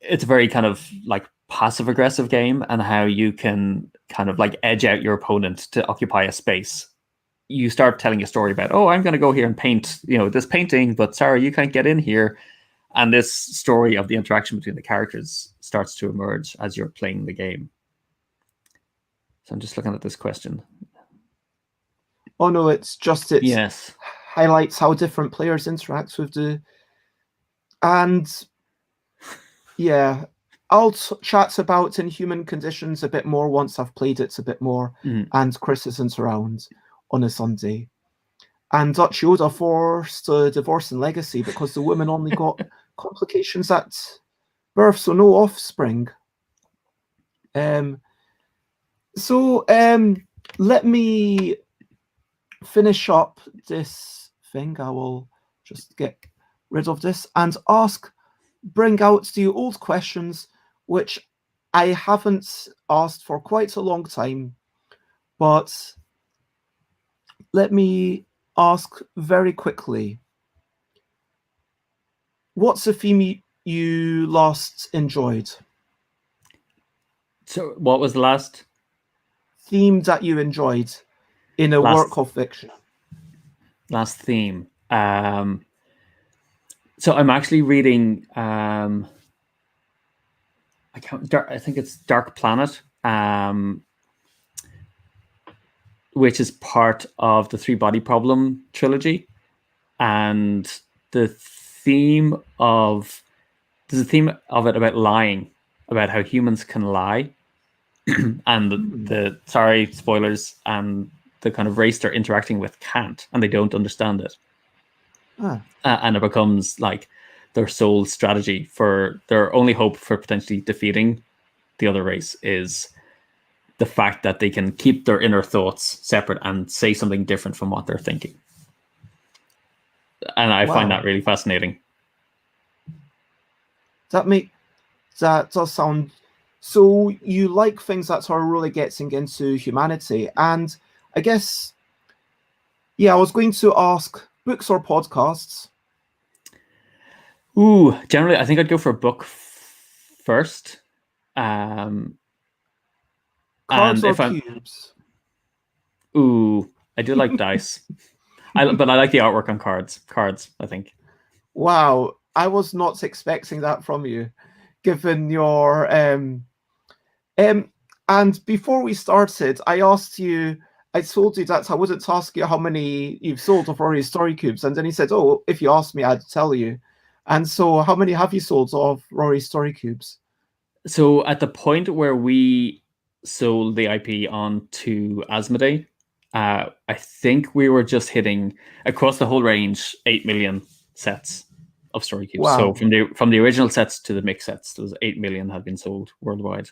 it's a very kind of like passive aggressive game, and how you can kind of like edge out your opponent to occupy a space. You start telling a story about, oh, I'm going to go here and paint, you know, this painting, but sorry, you can't get in here. And this story of the interaction between the characters starts to emerge as you're playing the game. So I'm just looking at this question. Oh no, it's just, it yes, highlights how different players interact with and yeah, I'll chat about Inhuman Conditions a bit more once I've played it a bit more, and Chris isn't around on a Sunday. And Dutch Yoda forced a divorce in Legacy because the woman only got complications at birth, so no offspring. So let me finish up this thing. I will just get rid of this and bring out the old questions, which I haven't asked for quite a long time, but let me ask very quickly. What's a theme you last enjoyed? So what was the last theme that you enjoyed in a work of fiction? Last theme. So I'm actually reading, I think it's Dark Planet, which is part of the Three Body Problem trilogy. And there's a theme of it about lying, about how humans can lie. And sorry, spoilers, and the kind of race they're interacting with can't, and they don't understand it. And it becomes like their sole strategy, for their only hope for potentially defeating the other race is the fact that they can keep their inner thoughts separate and say something different from what they're thinking. And I find that really fascinating. That does sound... So you like things that are really getting into humanity. And I guess, yeah, I was going to ask, books or podcasts? Ooh, generally, I think I'd go for a book first. Cards or cubes? Ooh, I do like dice. But I like the artwork on cards. Cards, I think. Wow, I was not expecting that from you, given your... and before we started, I asked you I told you that I wouldn't ask you how many you've sold of Rory Story Cubes, and then he said, "Oh, if you asked me, I'd tell you." And so, how many have you sold of Rory Story Cubes? So at the point where we sold the IP on to Asmodee, I think we were just hitting across the whole range 8 million sets of Story Cubes. Wow. So from the original sets to the mix sets, there was 8 million had been sold worldwide.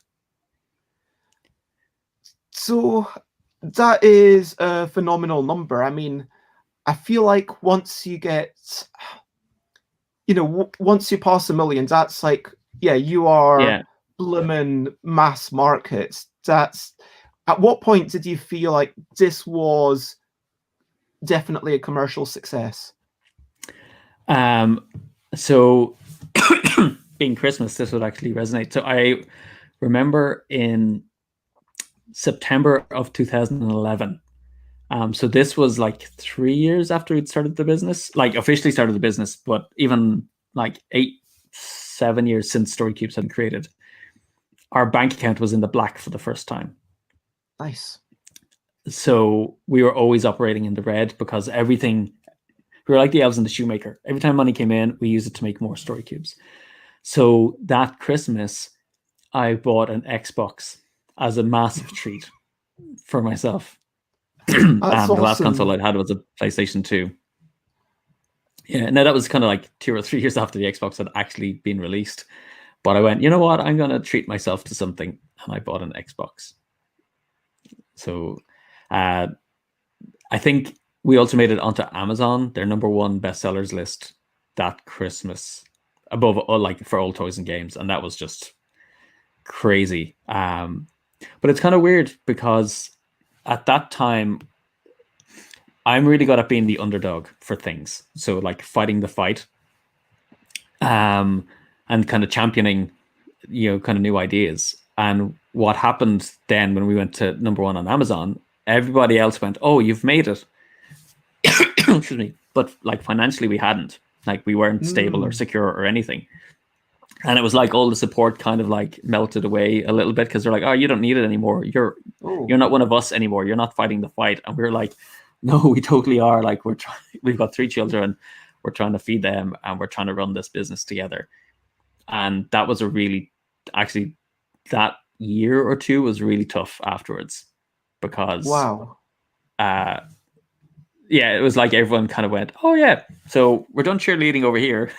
So that is a phenomenal number. I mean, I feel like once you get, once you pass 1 million, that's like, you are blooming mass markets. That's at what point did you feel like this was definitely a commercial success? So being Christmas, this would actually resonate. So I remember in September of 2011. So this was like 3 years after we'd started the business, like officially started the business, but even like 7 years since Story Cubes had been created. Our bank account was in the black for the first time. Nice. So we were always operating in the red because everything, we were like the elves and the shoemaker. Every time money came in, we used it to make more Story Cubes. So that Christmas, I bought an Xbox as a massive treat for myself. And awesome. The last console I'd had was a PlayStation 2. Yeah, now that was kind of like 2 or 3 years after the Xbox had actually been released. But I went, you know what? I'm going to treat myself to something. And I bought an Xbox. So I think we also made it onto Amazon, their #1 bestsellers list that Christmas, above like for old toys and games. And that was just crazy. But it's kind of weird because at that time, I'm really good at being the underdog for things. So like fighting the fight, and kind of championing, kind of new ideas. And what happened then when we went to #1 on Amazon, everybody else went, "Oh, you've made it." Excuse me. But like financially, we hadn't. Like we weren't stable or secure or anything. And it was like all the support kind of like melted away a little bit because they're like, "Oh, you don't need it anymore. You're not one of us anymore. You're not fighting the fight." And we were like, "No, we totally are. Like we've got 3 children. We're trying to feed them and we're trying to run this business together." And that was that year or two was really tough afterwards because it was like everyone kind of went, "Oh yeah, so we're done cheerleading over here.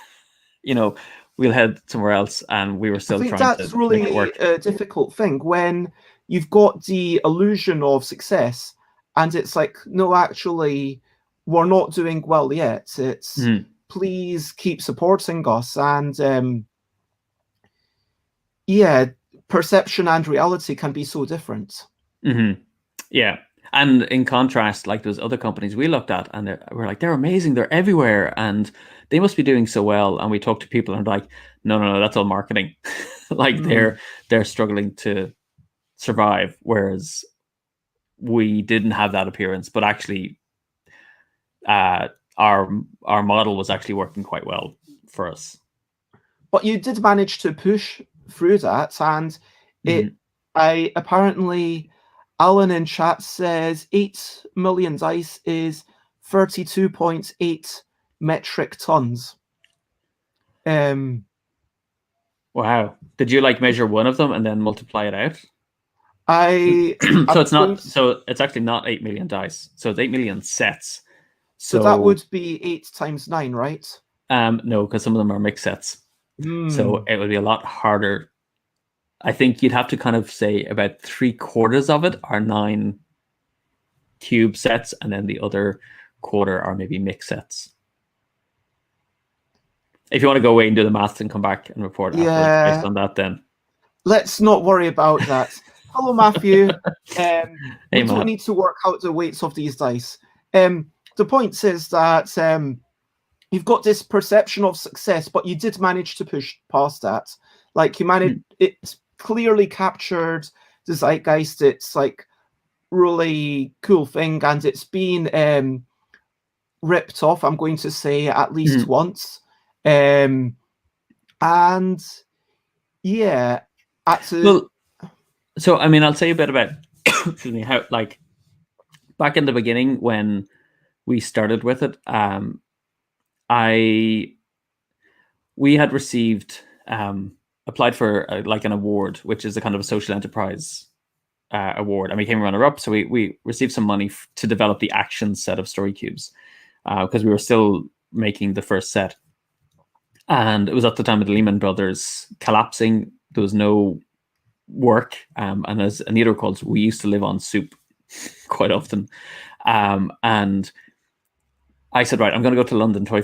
We'll head somewhere else," and we were still trying to make it work. That's really a difficult thing when you've got the illusion of success and it's like, no, actually, we're not doing well yet. It's please keep supporting us. And perception and reality can be so different. Yeah. And in contrast, like those other companies we looked at and we're like, they're amazing. They're everywhere. And they must be doing so well. And we talk to people and they're like, no, that's all marketing. Like they're struggling to survive. Whereas we didn't have that appearance, but actually our model was actually working quite well for us. But you did manage to push through that. And apparently Alan in chat says 8 million dice is 32.8 metric tons. Wow. Did you like measure one of them and then multiply it out? So it's actually not 8 million dice. So it's 8 million sets. So that would be 8 times 9, right? No, because some of them are mixed sets. So it would be a lot harder. I think you'd have to kind of say about 3/4 of it are 9 cube sets, and then the other quarter are maybe mixed sets. If you want to go away and do the maths and come back and report afterwards based on that, then let's not worry about that. Hello, Matthew. We don't need to work out the weights of these dice. The point is that you've got this perception of success, but you did manage to push past that. Like you managed, it clearly captured the zeitgeist. It's like really cool thing, and it's been ripped off, I'm going to say, at least once. And yeah, so I mean, I'll say a bit about excuse me, how like back in the beginning when we started with it, we had received applied for like an award, which is a kind of a social enterprise award, and we came runner up. So we received some money to develop the action set of story cubes because we were still making the first set, and it was at the time of the Lehman Brothers collapsing. There was no work, and as Anita recalls, we used to live on soup quite often. And I said, right, I'm going to go to London Toy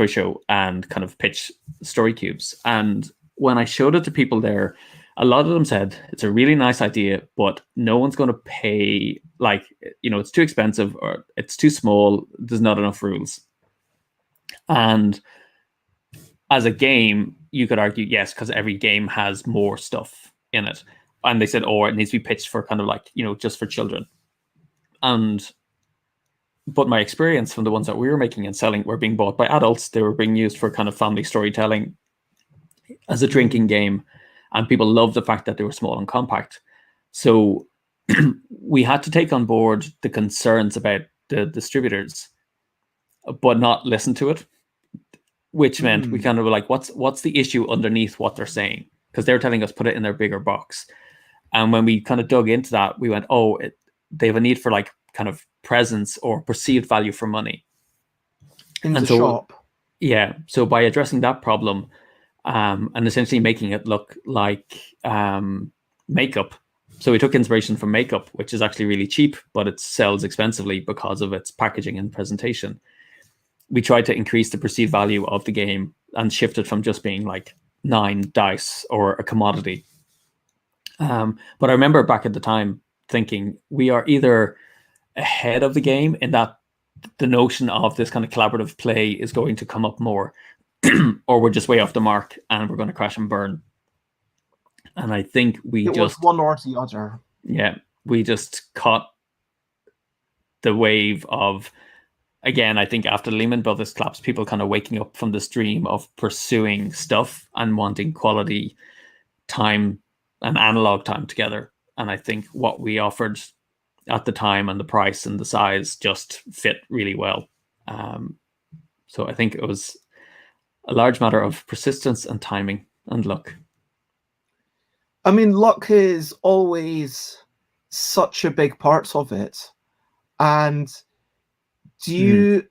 Show, and kind of pitch story cubes. And when I showed it to people there, a lot of them said it's a really nice idea, but no one's going to pay. Like, it's too expensive, or it's too small. There's not enough rules. And as a game, you could argue, yes, because every game has more stuff in it. And they said, it needs to be pitched for kind of like, just for children. But my experience from the ones that we were making and selling were being bought by adults. They were being used for kind of family storytelling as a drinking game. And people loved the fact that they were small and compact. So we had to take on board the concerns about the distributors, but not listen to it, which meant we kind of were like, what's the issue underneath what they're saying? Because they were telling us put it in their bigger box. And when we kind of dug into that, we went, they have a need for like kind of presence or perceived value for money in the shop. Yeah. So by addressing that problem, and essentially making it look like makeup. So we took inspiration from makeup, which is actually really cheap, but it sells expensively because of its packaging and presentation. We tried to increase the perceived value of the game and shift it from just being like 9 dice or a commodity. But I remember back at the time thinking we are either ahead of the game in that the notion of this kind of collaborative play is going to come up more, or we're just way off the mark and we're going to crash and burn. And I think it was one or the other. Yeah, we just caught the wave of, again, I think after Lehman Brothers collapse, people kind of waking up from this dream of pursuing stuff and wanting quality time and analog time together. And I think what we offered at the time and the price and the size just fit really well. So I think it was a large matter of persistence and timing and luck. I mean, luck is always such a big part of it. And do you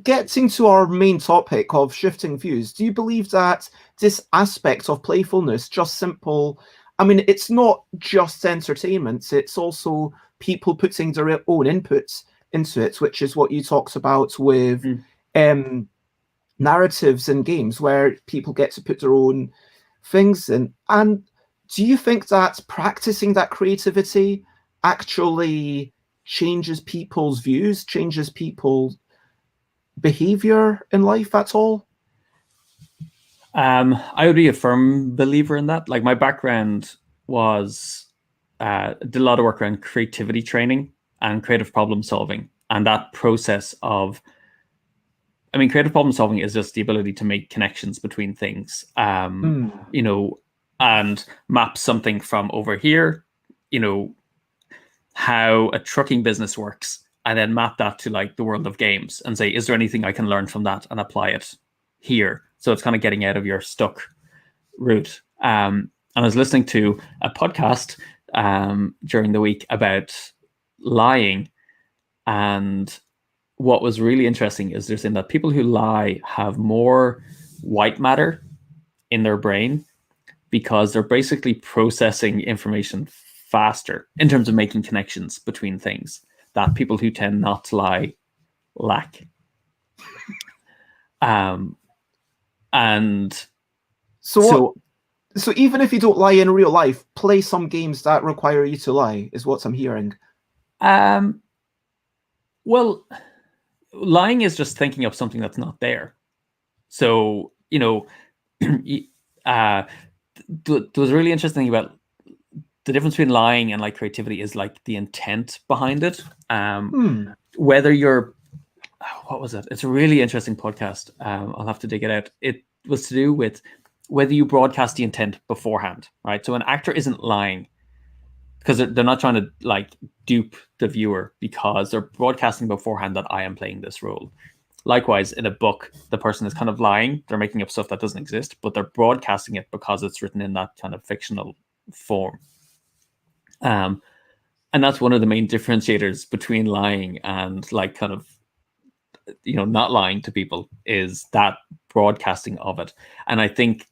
getting to our main topic of shifting views, do you believe that this aspect of playfulness, just simple, I mean, it's not just entertainment, it's also people putting their own inputs into it, which is what you talked about with narratives in games where people get to put their own things in. And do you think that practicing that creativity actually changes people's views, changes people's behavior in life at all? I would be a firm believer in that. Like, my background was did a lot of work around creativity training and creative problem solving, and that process of, I mean, creative problem solving is just the ability to make connections between things, you know, and map something from over here, you know, how a trucking business works, and then map that to like the world of games and say, is there anything I can learn from that and apply it here? So it's kind of getting out of your stuck route. And I was listening to a podcast during the week about lying, and what was really interesting is they're saying that people who lie have more white matter in their brain because they're basically processing information faster in terms of making connections between things that people who tend not to lie lack. And so even if you don't lie in real life, play some games that require you to lie, is what I'm hearing. Well, lying is just thinking of something that's not there. So, you know, there was a really interesting thing about the difference between lying and like creativity is like the intent behind it. Whether you're, what was it? It's a really interesting podcast. I'll have to dig it out. It was to do with whether you broadcast the intent beforehand, right? So an actor isn't lying. because they're not trying to like dupe the viewer, because they're broadcasting beforehand that I am playing this role. Likewise, in a book, the person is kind of lying. They're making up stuff that doesn't exist, but they're broadcasting it because it's written in that kind of fictional form. And that's one of the main differentiators between lying and like kind of, not lying to people, is that broadcasting of it. And I think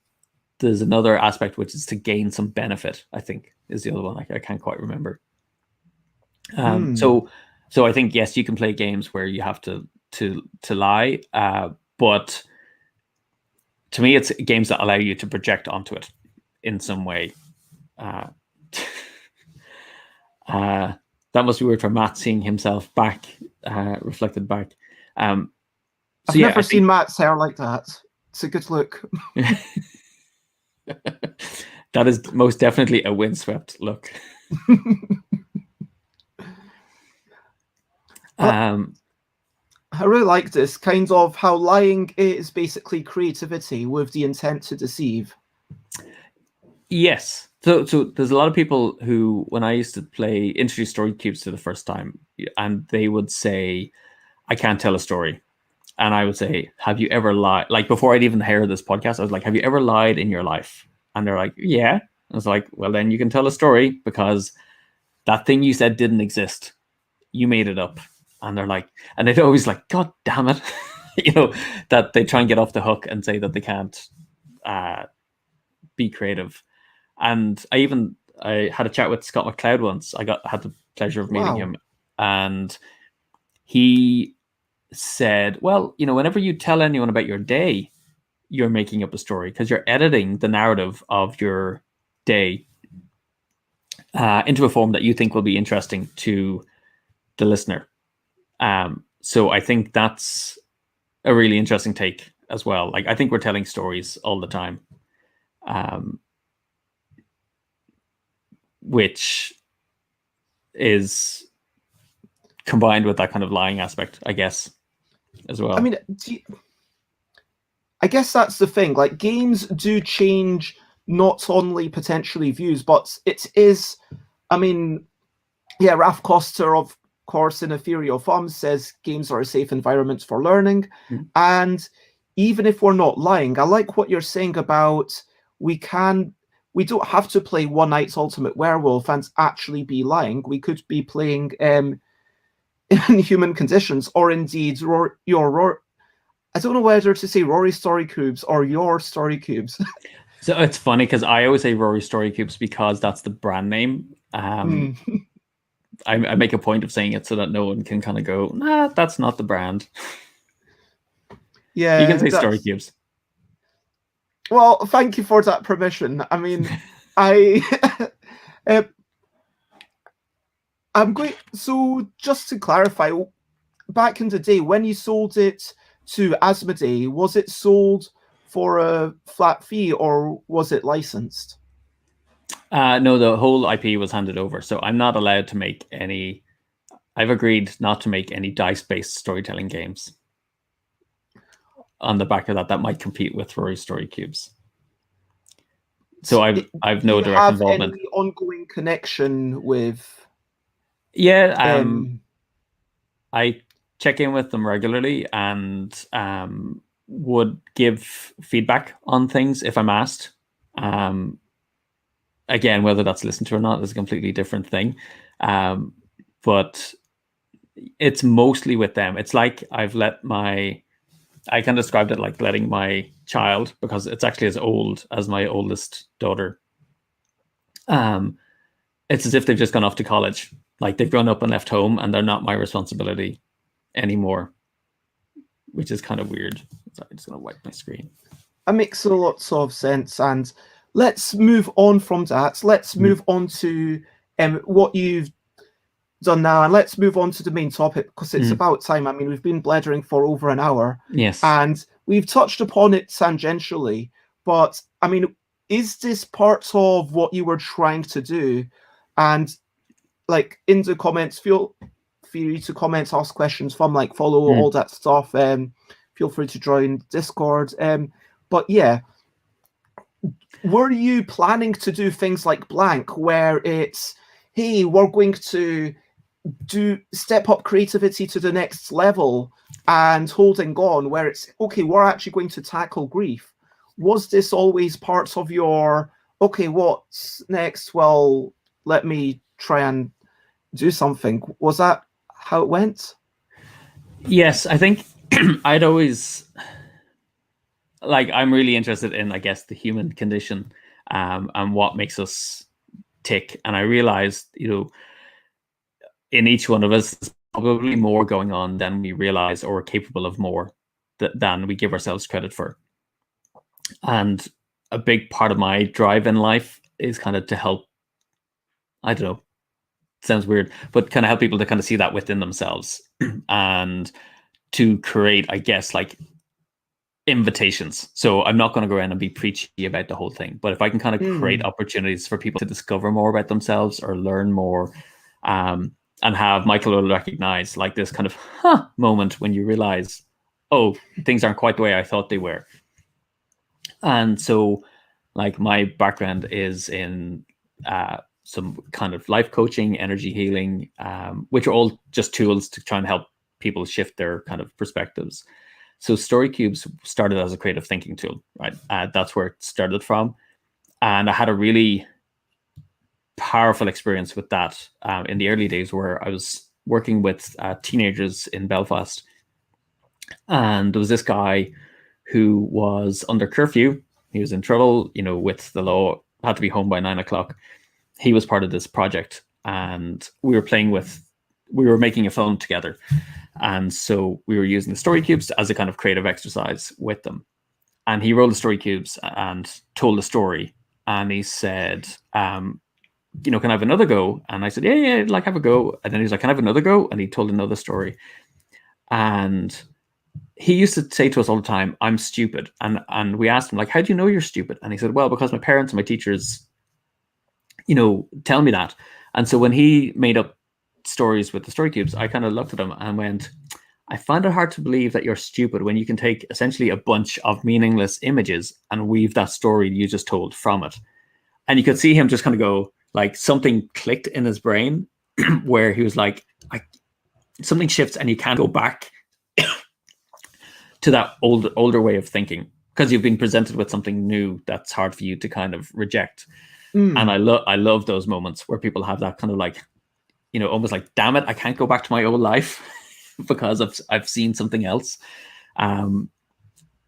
there's another aspect, which is to gain some benefit, I think is the other one. I can't quite remember. So I think, yes, you can play games where you have to lie, but to me, it's games that allow you to project onto it in some way. That must be weird for Matt, seeing himself back, reflected back. I've never seen Matt's hair like that. It's a good look. That is most definitely a windswept look. I really like this kind of how lying is basically creativity with the intent to deceive. Yes. So there's a lot of people who, when I used to introduce story cubes for the first time, and they would say, I can't tell a story. And I would say, have you ever lied? Like, before I'd even heard this podcast, I was like, have you ever lied in your life? And they're like, yeah. I was like, well, then you can tell a story, because that thing you said didn't exist. You made it up. And they're like, and they'd always like, God damn it. That they try and get off the hook and say that they can't be creative. And I had a chat with Scott McLeod once. I had the pleasure of meeting him. And he said, well, whenever you tell anyone about your day, you're making up a story, because you're editing the narrative of your day into a form that you think will be interesting to the listener. So I think that's a really interesting take as well. Like, I think we're telling stories all the time, which is combined with that kind of lying aspect, I guess, as well. I mean, I guess that's the thing. Like, games do change not only potentially views, but it is, I mean, yeah, Ralph Koster, of course, in A Theory of Fun, says games are a safe environment for learning. And even if we're not lying, I like what you're saying about we don't have to play One Night's Ultimate Werewolf and actually be lying. We could be playing in human conditions, or indeed your I don't know whether to say Rory Story Cubes or your Story Cubes. So it's funny, because I always say Rory Story Cubes because that's the brand name. I make a point of saying it so that no one can kind of go, nah, that's not the brand. Yeah, you can say Story Cubes. Well, thank you for that permission. I mean, I'm going. So just to clarify, back in the day when you sold it to Asmodee, was it sold for a flat fee or was it licensed? No, the whole IP was handed over, so I'm not allowed to make any. I've agreed not to make any dice-based storytelling games. On the back of that might compete with Rory Story Cubes. So I've no direct involvement. Any ongoing connection with? Yeah, I check in with them regularly and would give feedback on things if I'm asked. Again, whether that's listened to or not is a completely different thing. But it's mostly with them. It's like I can describe it like letting my child, because it's actually as old as my oldest daughter. It's as if they've just gone off to college. Like, they've grown up and left home and they're not my responsibility anymore, which is kind of weird. Sorry, I'm just going to wipe my screen. That makes a lot of sense. And let's move on from that. Let's move on to what you've done now, and let's move on to the main topic, because it's about time. I mean, we've been blethering for over an hour. Yes. And we've touched upon it tangentially, but I mean, is this part of what you were trying to do? And like, in the comments, feel free to comment, ask questions, follow all that stuff. Feel free to join Discord. But yeah, were you planning to do things like Blank, where it's, hey, we're going to step up creativity to the next level, and holding on, where it's okay, we're actually going to tackle grief. Was this always part of your, okay, what's next? Well, let me try and do something. Was that how it went? Yes, I think I'd always, like, I'm really interested in, I guess, the human condition, and what makes us tick. And I realized, in each one of us, there's probably more going on than we realize, or are capable of more than we give ourselves credit for. And a big part of my drive in life is kind of to help, I don't know, sounds weird, but kind of help people to kind of see that within themselves and to create, I guess, like invitations. So I'm not going to go around and be preachy about the whole thing, but if I can kind of create opportunities for people to discover more about themselves or learn more, and have, Michael will recognize, like, this kind of moment when you realize, oh, things aren't quite the way I thought they were. And so, like, my background is in some kind of life coaching, energy healing, which are all just tools to try and help people shift their kind of perspectives. So Story Qs started as a creative thinking tool, right? That's where it started from. And I had a really powerful experience with that in the early days, where I was working with teenagers in Belfast. And there was this guy who was under curfew. He was in trouble, with the law, had to be home by 9 o'clock. He was part of this project, and we were making a film together. And so we were using the Story Qs as a kind of creative exercise with them. And he rolled the Story Qs and told a story. And he said, can I have another go? And I said, yeah, like, have a go. And then he's like, can I have another go? And he told another story. And he used to say to us all the time, I'm stupid. And we asked him, like, how do you know you're stupid? And he said, well, because my parents and my teachers, tell me that. And so when he made up stories with the Story Qs, I kind of looked at him and went, I find it hard to believe that you're stupid when you can take essentially a bunch of meaningless images and weave that story you just told from it. And you could see him just kind of go, like, something clicked in his brain where he was like, something shifts and you can't go back to that older way of thinking, because you've been presented with something new that's hard for you to kind of reject. And I love those moments where people have that kind of, like, almost like, damn it, I can't go back to my old life because I've seen something else. And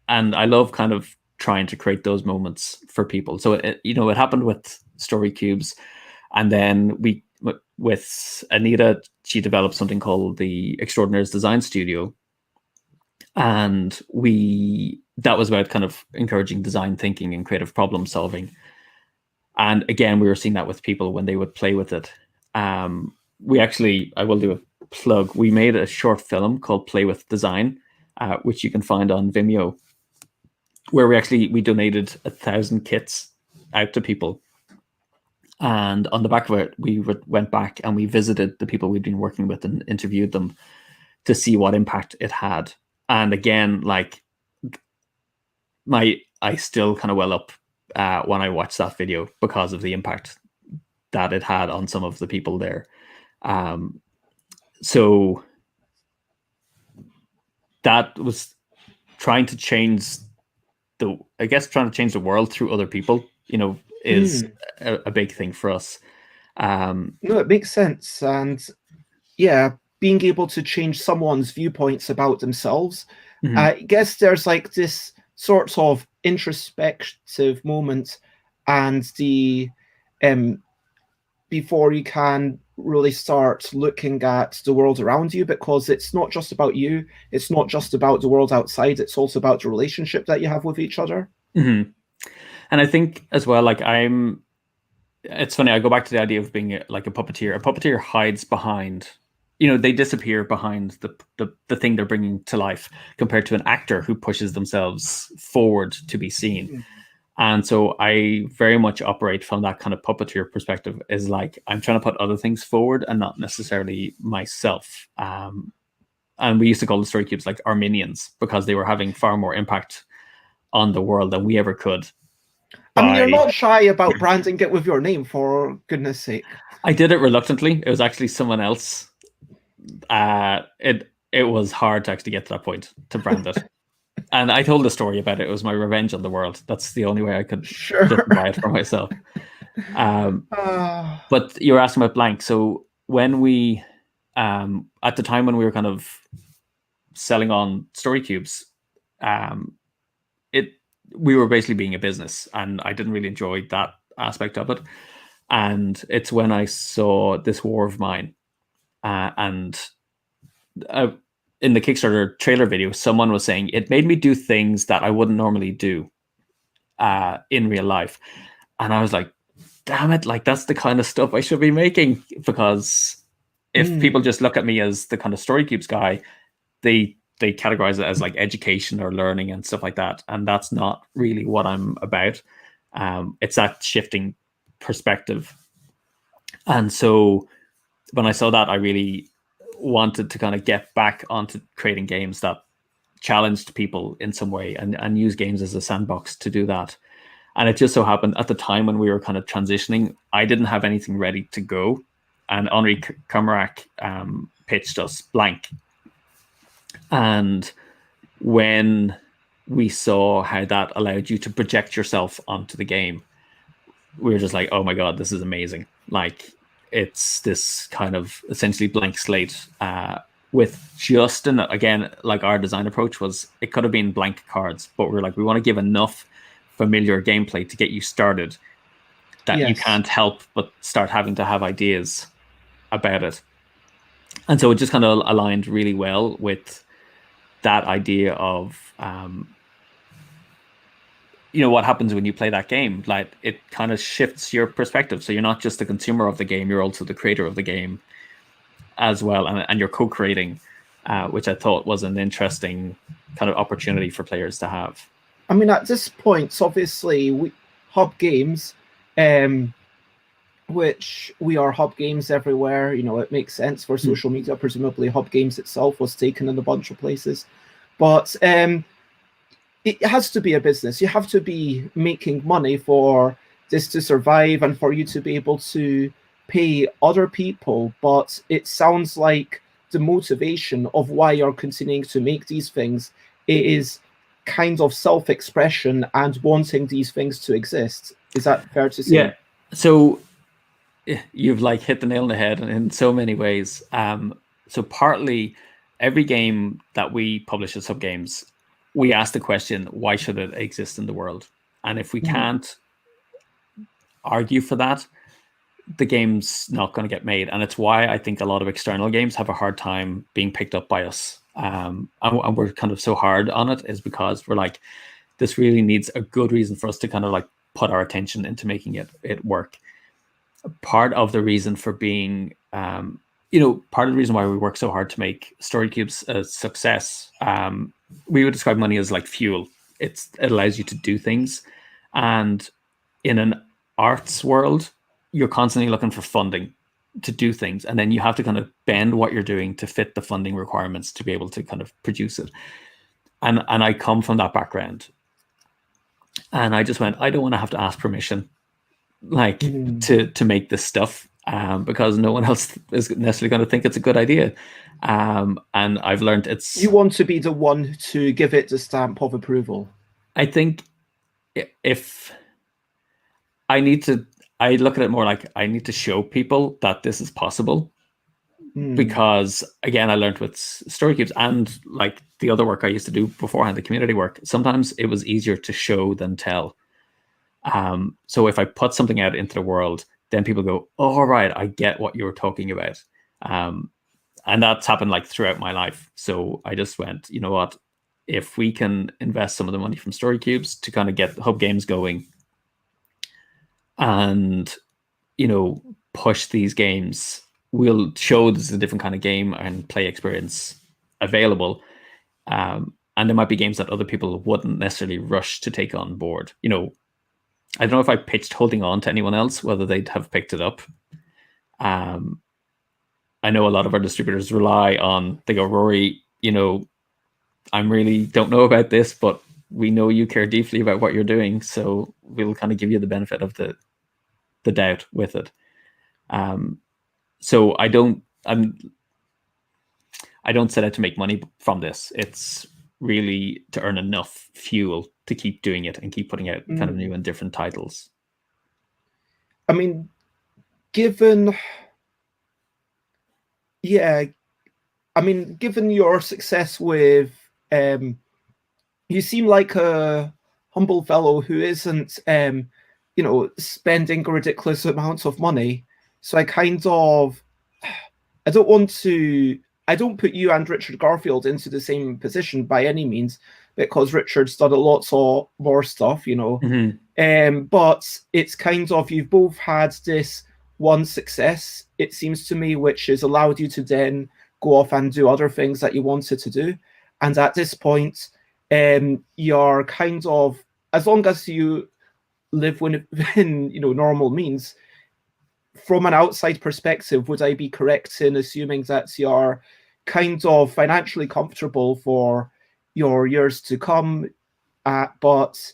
I love kind of trying to create those moments for people. So it happened with Story Qs, and then with Anita, she developed something called the Extraordinaires Design Studio, and that was about kind of encouraging design thinking and creative problem solving. And again, we were seeing that with people when they would play with it. We actually, I will do a plug, we made a short film called Play with Design, which you can find on Vimeo, where we donated 1,000 kits out to people. And on the back of it, we went back and we visited the people we'd been working with and interviewed them to see what impact it had. And again, like, I still kind of well up when I watched that video because of the impact that it had on some of the people there. So that was trying to change the world through other people, is a big thing for us. No, it makes sense. And yeah, being able to change someone's viewpoints about themselves. I guess there's like this sort of introspective moment, and the before you can really start looking at the world around you, because it's not just about you, it's not just about the world outside, it's also about the relationship that you have with each other. And I think as well, like, it's funny, I go back to the idea of being like a puppeteer. A puppeteer hides behind, they disappear behind the thing they're bringing to life, compared to an actor who pushes themselves forward to be seen. And so I very much operate from that kind of puppeteer perspective, is like, I'm trying to put other things forward and not necessarily myself. And we used to call the Story Qs like our minions, because they were having far more impact on the world than we ever could. I mean, you're not shy about branding it with your name, for goodness sake. I did it reluctantly. It was actually someone else. It was hard to actually get to that point to brand it. And I told the story about it. It was my revenge on the world. That's the only way I could justify it for myself. But you were asking about blank. So when we, at the time when we were kind of selling on story cubes, we were basically being a business, and I didn't really enjoy that aspect of it. And it's when I saw this war of mine, and in the Kickstarter trailer video, someone was saying it made me do things that I wouldn't normally do in real life. And I was like, damn it, like that's the kind of stuff I should be making, because if people just look at me as the kind of story cubes guy, they categorize it as like education or learning and stuff like that. And that's not really what I'm about. It's that shifting perspective. And so when I saw that, I really wanted to kind of get back onto creating games that challenged people in some way, and use games as a sandbox to do that. And it just so happened at the time when we were kind of transitioning, I didn't have anything ready to go. And Henri Camarac pitched us Blank. And when we saw how that allowed you to project yourself onto the game, we were just like, oh my God, this is amazing. Like, it's this kind of essentially blank slate with just, again, like our design approach was, it could have been blank cards, but we're like, we want to give enough familiar gameplay to get you started that you can't help but start having to have ideas about it. And so it just kind of aligned really well with that idea of, what happens when you play that game. Like, it kind of shifts your perspective. So you're not just the consumer of the game, you're also the creator of the game as well. And you're co-creating, which I thought was an interesting kind of opportunity for players to have. I mean, at this point, obviously, Hub Games, which we are Hub Games everywhere. It makes sense for social media. Presumably, Hub Games itself was taken in a bunch of places. But it has to be a business. You have to be making money for this to survive and for you to be able to pay other people. But it sounds like the motivation of why you're continuing to make these things is kind of self-expression and wanting these things to exist. Is that fair to say? Yeah. So you've like hit the nail on the head in so many ways. So partly every game that we publish as Hub Games, we ask the question, why should it exist in the world? And if we can't argue for that, the game's not going to get made. And it's why I think a lot of external games have a hard time being picked up by us. And we're kind of so hard on it, is because we're like, this really needs a good reason for us to kind of like put our attention into making it work. Part of the reason for being, part of the reason why we work so hard to make story cubes a success, we would describe money as like fuel. It allows you to do things. And in an arts world, you're constantly looking for funding to do things. And then you have to kind of bend what you're doing to fit the funding requirements to be able to kind of produce it. And I come from that background. And I just went, I don't want to have to ask permission, like to make this stuff, because no one else is necessarily going to think it's a good idea. And I've learned you want to be the one to give it the stamp of approval. I think if I look at it more like I need to show people that this is possible, because again, I learned with story cubes and like the other work I used to do beforehand, the community work, sometimes it was easier to show than tell. So if I put something out into the world, then people go, oh, all right, I get what you were talking about. And that's happened like throughout my life. So I just went, you know what, if we can invest some of the money from story cubes to kind of get Hub Games going and, push these games, we'll show there's a different kind of game and play experience available. And there might be games that other people wouldn't necessarily rush to take on board. I don't know if I pitched Holding On to anyone else, whether they'd have picked it up. I know a lot of our distributors rely on, they go, Rory, I really don't know about this, but we know you care deeply about what you're doing. So we'll kind of give you the benefit of the doubt with it. So I don't set out to make money from this. It's really to earn enough fuel to keep doing it and keep putting out kind of new and different titles. I mean, given your success with, you seem like a humble fellow who isn't, spending ridiculous amounts of money. So I don't put you and Richard Garfield into the same position by any means, because Richard's done a lot more stuff, but it's kind of, you've both had this one success, it seems to me, which has allowed you to then go off and do other things that you wanted to do. And at this point, you're kind of, as long as you live within normal means, from an outside perspective, would I be correct in assuming that you're kind of financially comfortable for your years to come, but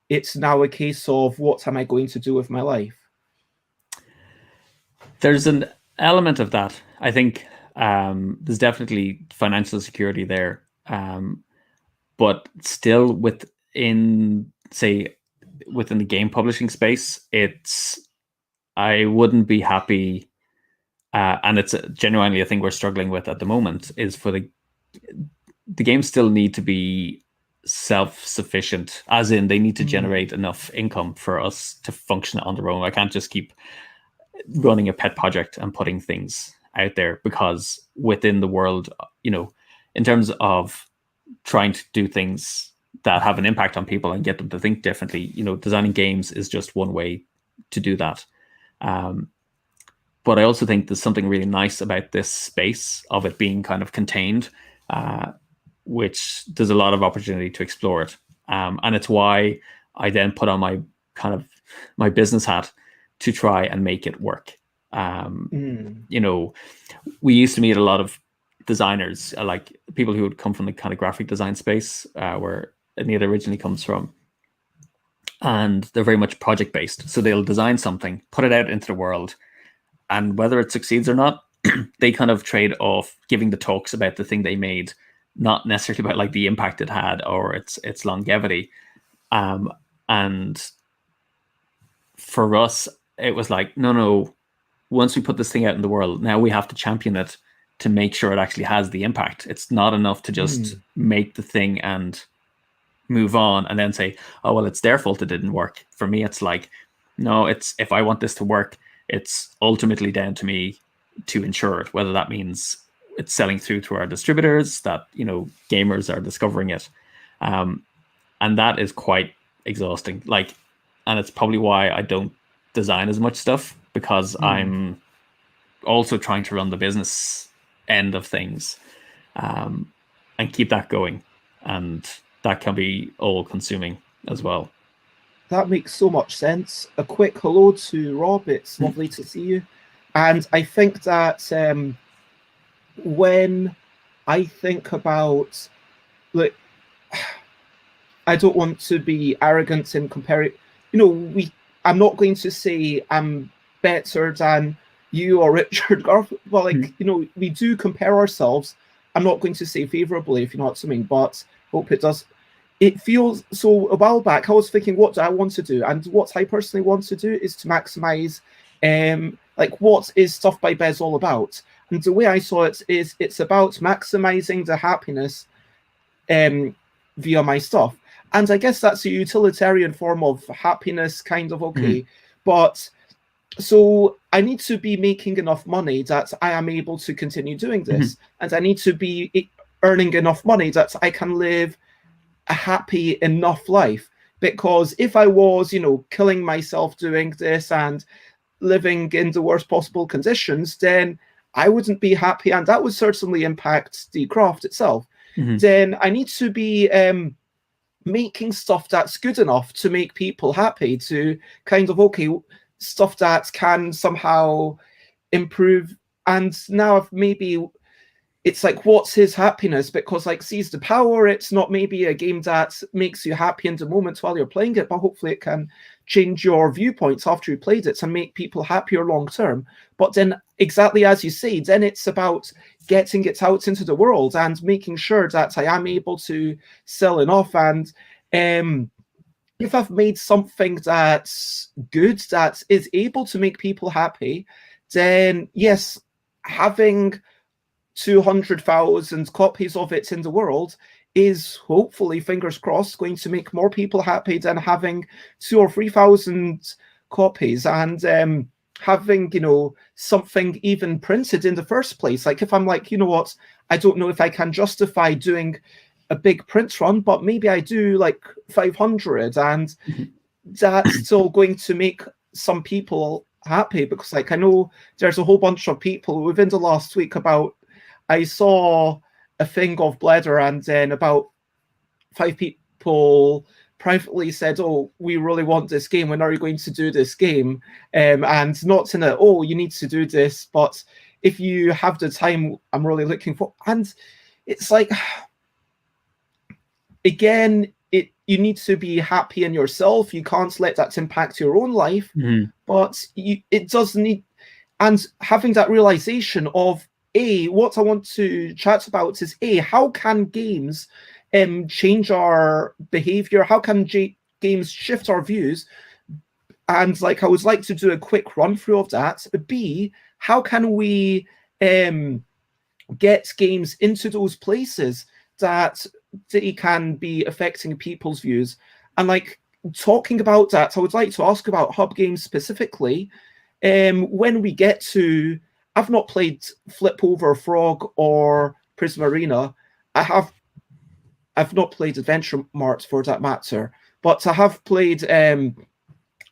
it's now a case of, what am I going to do with my life? There's an element of that. I think there's definitely financial security there, but still within the game publishing space, I wouldn't be happy, and it's genuinely a thing we're struggling with at the moment, is for the games still need to be self-sufficient, as in they need to generate enough income for us to function on their own. I can't just keep running a pet project and putting things out there, because within the world, in terms of trying to do things that have an impact on people and get them to think differently, designing games is just one way to do that. But I also think there's something really nice about this space of it being kind of contained, which there's a lot of opportunity to explore it. And it's why I then put on my business hat to try and make it work. We used to meet a lot of designers, like people who would come from the kind of graphic design space, where Anita originally comes from. And they're very much project based. So they'll design something, put it out into the world, and whether it succeeds or not, they kind of trade off giving the talks about the thing they made, not necessarily about like the impact it had or its longevity. And for us, it was like, no, once we put this thing out in the world, now we have to champion it to make sure it actually has the impact. It's not enough to just make the thing and move on and then say, oh, well, it's their fault it didn't work. For me, it's like, no, if I want this to work, it's ultimately down to me to ensure it, whether that means it's selling through to our distributors, that gamers are discovering it, and that is quite exhausting. And it's probably why I don't design as much stuff, because I'm also trying to run the business end of things, and keep that going, and that can be all consuming as well. That makes so much sense. A quick hello to Rob. It's lovely to see you. And I think that when I think about, I don't want to be arrogant in comparing, I'm not going to say I'm better than you or Richard Garfield. Well, we do compare ourselves. I'm not going to say favorably, if you know what I mean, but hope it does. It feels, so a while back, I was thinking, what do I want to do? And what I personally want to do is to maximize, what is Stuff by Bez all about? And the way I saw it is it's about maximizing the happiness via my stuff. And I guess that's a utilitarian form of happiness, kind of, okay. But so I need to be making enough money that I am able to continue doing this. And I need to be earning enough money that I can live a happy enough life. Because if I was, killing myself doing this and living in the worst possible conditions, then I wouldn't be happy. And that would certainly impact the craft itself. Then I need to be making stuff that's good enough to make people happy, to kind of, stuff that can somehow improve. And now maybe it's like, what's his happiness? Because like Seize the Power, it's not maybe a game that makes you happy in the moment while you're playing it, but hopefully it can change your viewpoints after you played it and make people happier long term. But then, exactly as you say, then it's about getting it out into the world and making sure that I am able to sell enough. And if I've made something that's good, that is able to make people happy, then yes, having 200,000 copies of it in the world is hopefully, fingers crossed, going to make more people happy than having 2,000 or 3,000 copies and having, you know, something even printed in the first place. Like if I'm like, you know what, I don't know if I can justify doing a big print run, but maybe I do like 500, and that's still going to make some people happy, because like I know there's a whole bunch of people within the last week about, I saw a thing of Blether, and then about 5 people privately said, oh, we really want this game, when are you going to do this game? And not in a, oh, you need to do this, but if you have the time, I'm really looking for. And it's like, again, you need to be happy in yourself. You can't let that impact your own life, but it does need, and having that realization of, what I want to chat about is, how can games change our behavior? How can games shift our views? And like, I would like to do a quick run through of that. B, how can we get games into those places that they can be affecting people's views? And like, talking about that, I would like to ask about hub games specifically. When we get to, I've not played Flip Over Frog or Prism Arena. I've not played Adventure Mart for that matter, but I have played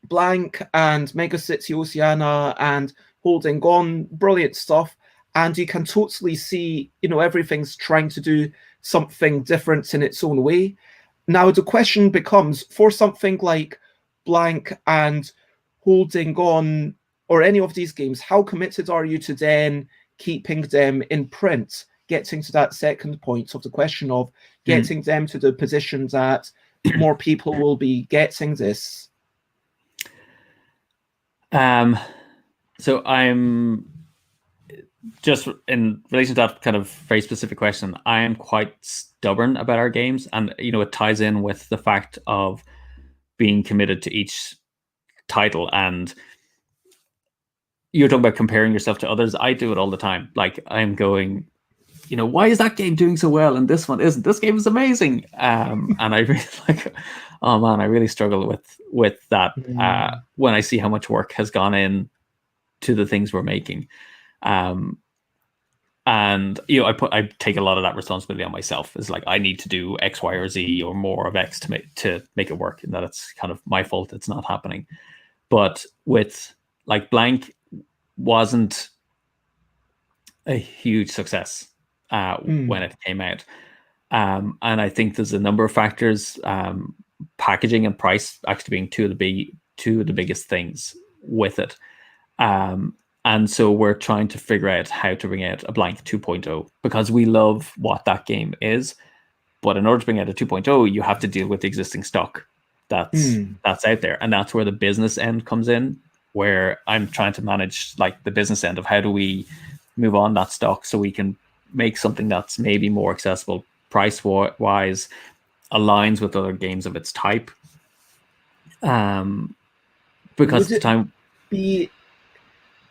Blank and Mega City Oceana and Holding On, brilliant stuff. And you can totally see, you know, everything's trying to do something different in its own way. Now the question becomes, for something like Blank and Holding On, or any of these games, how committed are you to then keeping them in print, getting to that second point of the question of getting them to the position that more people will be getting this? So I'm just, in relation to that kind of very specific question, I am quite stubborn about our games, and you know, it ties in with the fact of being committed to each title. And you're talking about comparing yourself to others. I do it all the time. Like, I'm going, you know, why is that game doing so well and this one isn't? This game is amazing. And I really like, oh man, I really struggle with that when I see how much work has gone in to the things we're making. And you know, I take a lot of that responsibility on myself. It's like, I need to do X, Y, or Z, or more of X to make it work, and that it's kind of my fault it's not happening. But with like Blank, wasn't a huge success when it came out, and I think there's a number of factors, packaging and price actually being two of the biggest things with it. And so we're trying to figure out how to bring out a Blank 2.0, because we love what that game is. But in order to bring out a 2.0, you have to deal with the existing stock that's out there. And that's where the business end comes in, where I'm trying to manage like the business end of how do we move on that stock so we can make something that's maybe more accessible, price wise, aligns with other games of its type. Because at the time...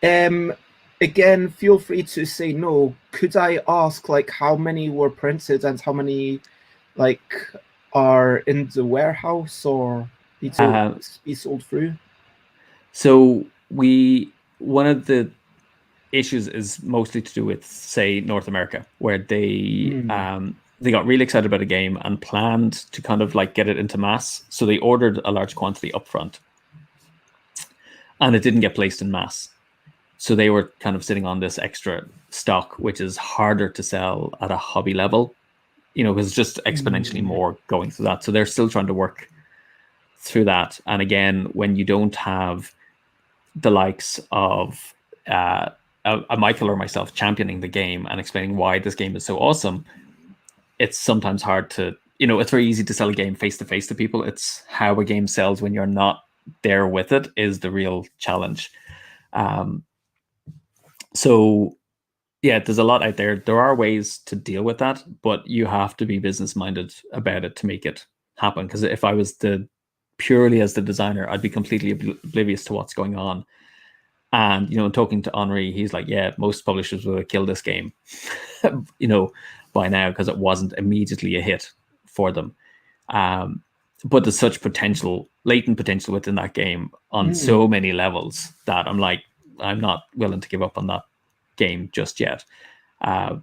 Again, feel free to say no. Could I ask, like, how many were printed and how many, like, are in the warehouse or need to be sold through? So one of the issues is mostly to do with, say, North America, where they got really excited about a game and planned to kind of like get it into mass. So they ordered a large quantity upfront, and it didn't get placed in mass. So they were kind of sitting on this extra stock, which is harder to sell at a hobby level, you know, because it's just exponentially more going through that. So they're still trying to work through that. And again, when you don't have the likes of a Michael or myself championing the game and explaining why this game is so awesome, it's sometimes hard to, it's very easy to sell a game face to face to people. It's how a game sells when you're not there with it is the real challenge. So yeah, there's a lot out there. There are ways to deal with that, but you have to be business minded about it to make it happen. Because if I was purely as the designer, I'd be completely oblivious to what's going on. And talking to Henri, he's like, yeah, most publishers would have killed this game, by now, because it wasn't immediately a hit for them. But there's such latent potential within that game on so many levels that I'm like, I'm not willing to give up on that game just yet. And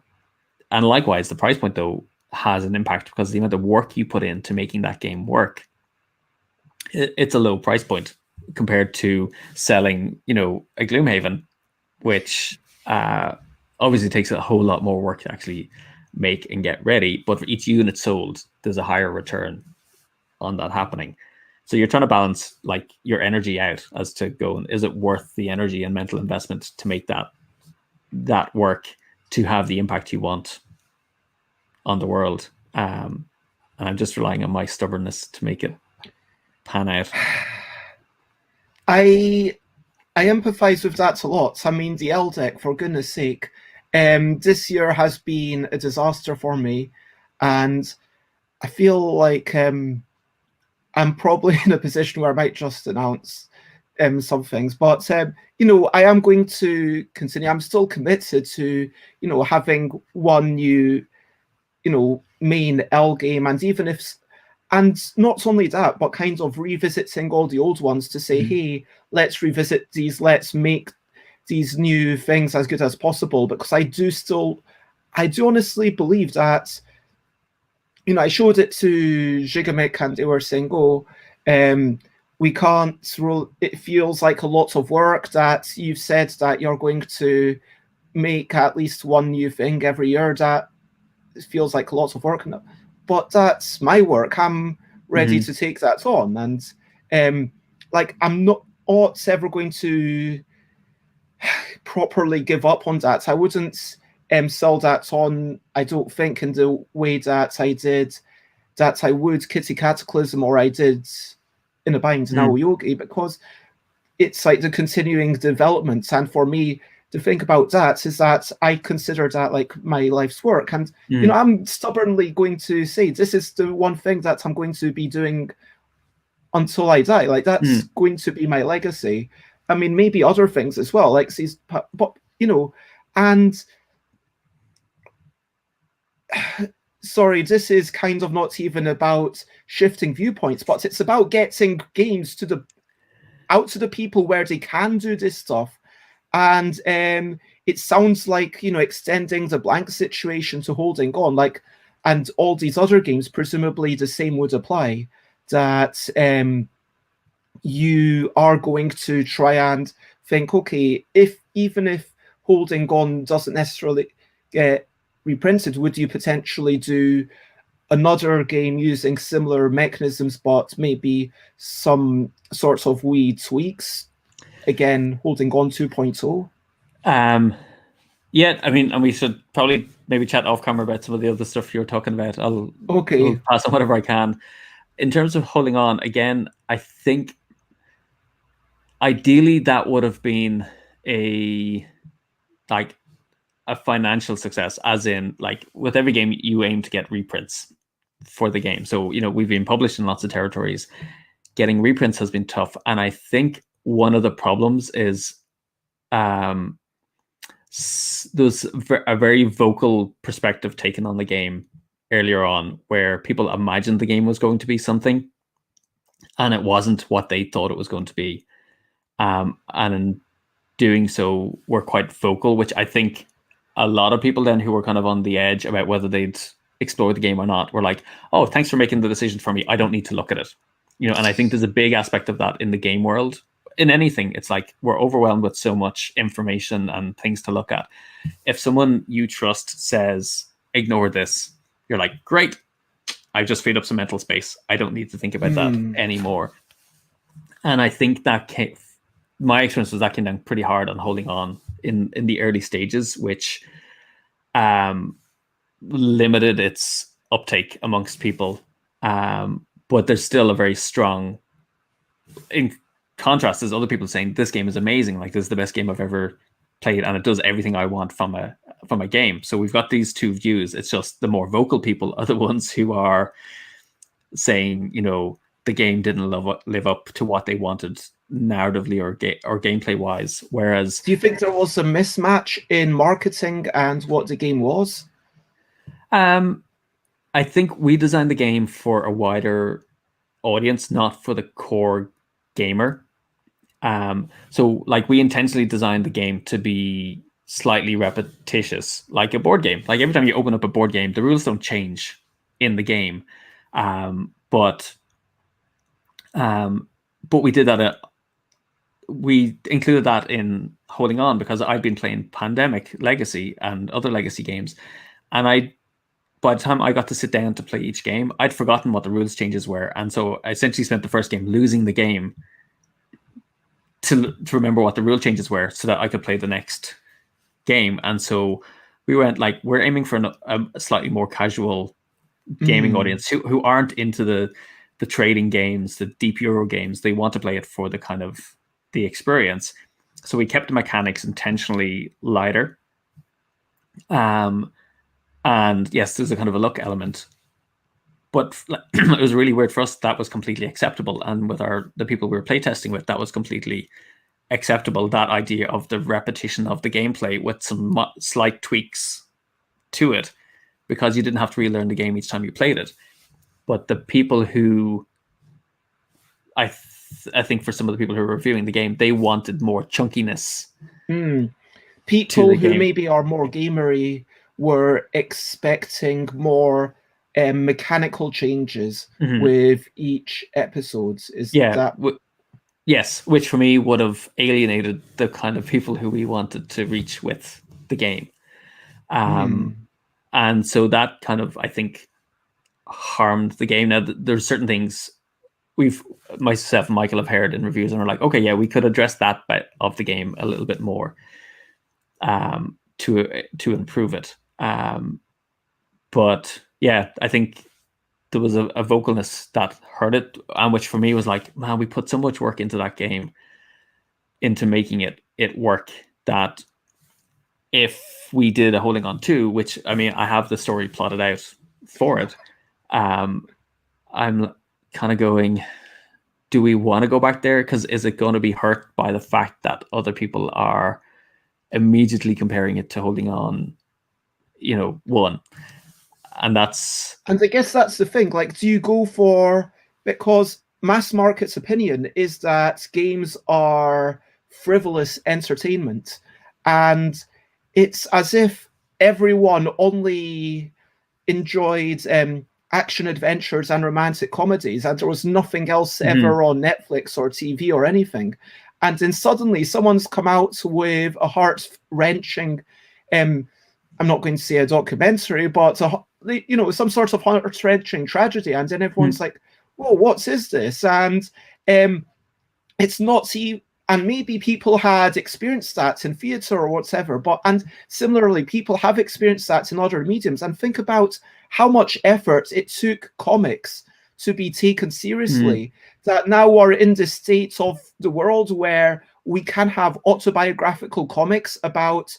likewise, the price point though has an impact, because the amount of work you put into making that game work, it's a low price point compared to selling, a Gloomhaven, which obviously takes a whole lot more work to actually make and get ready. But for each unit sold, there's a higher return on that happening. So you're trying to balance like your energy out as to go, is it worth the energy and mental investment to make that work to have the impact you want on the world? And I'm just relying on my stubbornness to make it pan out. I empathize with that a lot. I mean, the L deck, for goodness sake, this year has been a disaster for me, and I feel like I'm probably in a position where I might just announce some things. But I am going to continue. I'm still committed to having one new main L game, and even if. And not only that, but kind of revisiting all the old ones to say, hey, let's revisit these, let's make these new things as good as possible. Because I do honestly believe that, I showed it to Gigamic and they were saying, we can't it feels like a lot of work that you've said that you're going to make at least one new thing every year. That feels like a lot of work. But that's my work. I'm ready to take that on. And I'm not ever going to properly give up on that. I wouldn't sell that on, I don't think, in the way that I would Kitty Cataclysm or I did in a Bind now Yogi, because it's like the continuing development. And for me, the thing about that is that I consider that like my life's work. And, I'm stubbornly going to say, this is the one thing that I'm going to be doing until I die. Like, that's going to be my legacy. I mean, maybe other things as well, like these, but, and sorry, this is kind of not even about shifting viewpoints, but it's about getting games out to the people where they can do this stuff. And it sounds like, extending the blank situation to Holding On, and all these other games, presumably the same would apply, that you are going to try and think, okay, even if Holding On doesn't necessarily get reprinted, would you potentially do another game using similar mechanisms, but maybe some sorts of wee tweaks? Again, Holding On 2.0. Yeah, I mean, and we should probably maybe chat off camera about some of the other stuff you're talking about. I'll pass on whatever I can. In terms of Holding On, again, I think ideally that would have been a financial success, as in, like, with every game you aim to get reprints for the game. So, we've been published in lots of territories. Getting reprints has been tough, and I think one of the problems is there's a very vocal perspective taken on the game earlier on, where people imagined the game was going to be something and it wasn't what they thought it was going to be. And in doing so, we're quite vocal, which I think a lot of people then who were kind of on the edge about whether they'd explore the game or not were like, oh, thanks for making the decision for me. I don't need to look at it. And I think there's a big aspect of that in the game world. In anything, it's like we're overwhelmed with so much information and things to look at. If someone you trust says, ignore this, you're like, great, I've just freed up some mental space. I don't need to think about that anymore. And I think that my experience was that came down pretty hard on Holding On in the early stages, which limited its uptake amongst people. But there's still a very strong, in contrast, there's other people saying this game is amazing, like this is the best game I've ever played, and it does everything I want from a game. So we've got these two views. It's just the more vocal people are the ones who are saying, the game didn't live up to what they wanted narratively or gameplay wise. Whereas, do you think there was a mismatch in marketing and what the game was? I think we designed the game for a wider audience, not for the core gamer. So like we intentionally designed the game to be slightly repetitious, like a board game. Like every time you open up a board game, the rules don't change in the game. But we did that. We included that in Holding On because I'd been playing Pandemic Legacy and other Legacy games, and by the time I got to sit down to play each game, I'd forgotten what the rules changes were, and so I essentially spent the first game losing the game to remember what the rule changes were, so that I could play the next game. And so we went like, we're aiming for a slightly more casual gaming audience who aren't into the trading games, the deep Euro games. They want to play it for the kind of the experience. So we kept the mechanics intentionally lighter. And yes, there's a kind of a luck element, but it was really weird for us. That was completely acceptable. And with the people we were playtesting with, that was completely acceptable. That idea of the repetition of the gameplay with some slight tweaks to it, because you didn't have to relearn the game each time you played it. But the people who, I think for some of the people who were reviewing the game, they wanted more chunkiness. People who maybe are more gamery were expecting more mechanical changes with each episode. Yes, which for me would have alienated the kind of people who we wanted to reach with the game. And so that kind of, I think, harmed the game. Now, there's certain things myself and Michael have heard in reviews and are like, okay, yeah, we could address that bit of the game a little bit more to improve it. But yeah, I think there was a vocalness that hurt it, and which for me was like, man, we put so much work into that game, into making it work, that if we did a Holding On 2, which, I mean, I have the story plotted out for it, I'm kind of going, do we want to go back there? Because is it going to be hurt by the fact that other people are immediately comparing it to Holding On, 1? And I guess that's the thing. Like, do you go for, because mass market's opinion is that games are frivolous entertainment, and it's as if everyone only enjoyed action adventures and romantic comedies, and there was nothing else ever on Netflix or TV or anything. And then suddenly someone's come out with a heart-wrenching, I'm not going to say a documentary, but some sort of heart-wrenching tragedy, and then everyone's like, "Whoa, what is this?" And it's not. And maybe people had experienced that in theatre or whatever, and similarly, people have experienced that in other mediums. And think about how much effort it took comics to be taken seriously, that now are in the state of the world where we can have autobiographical comics about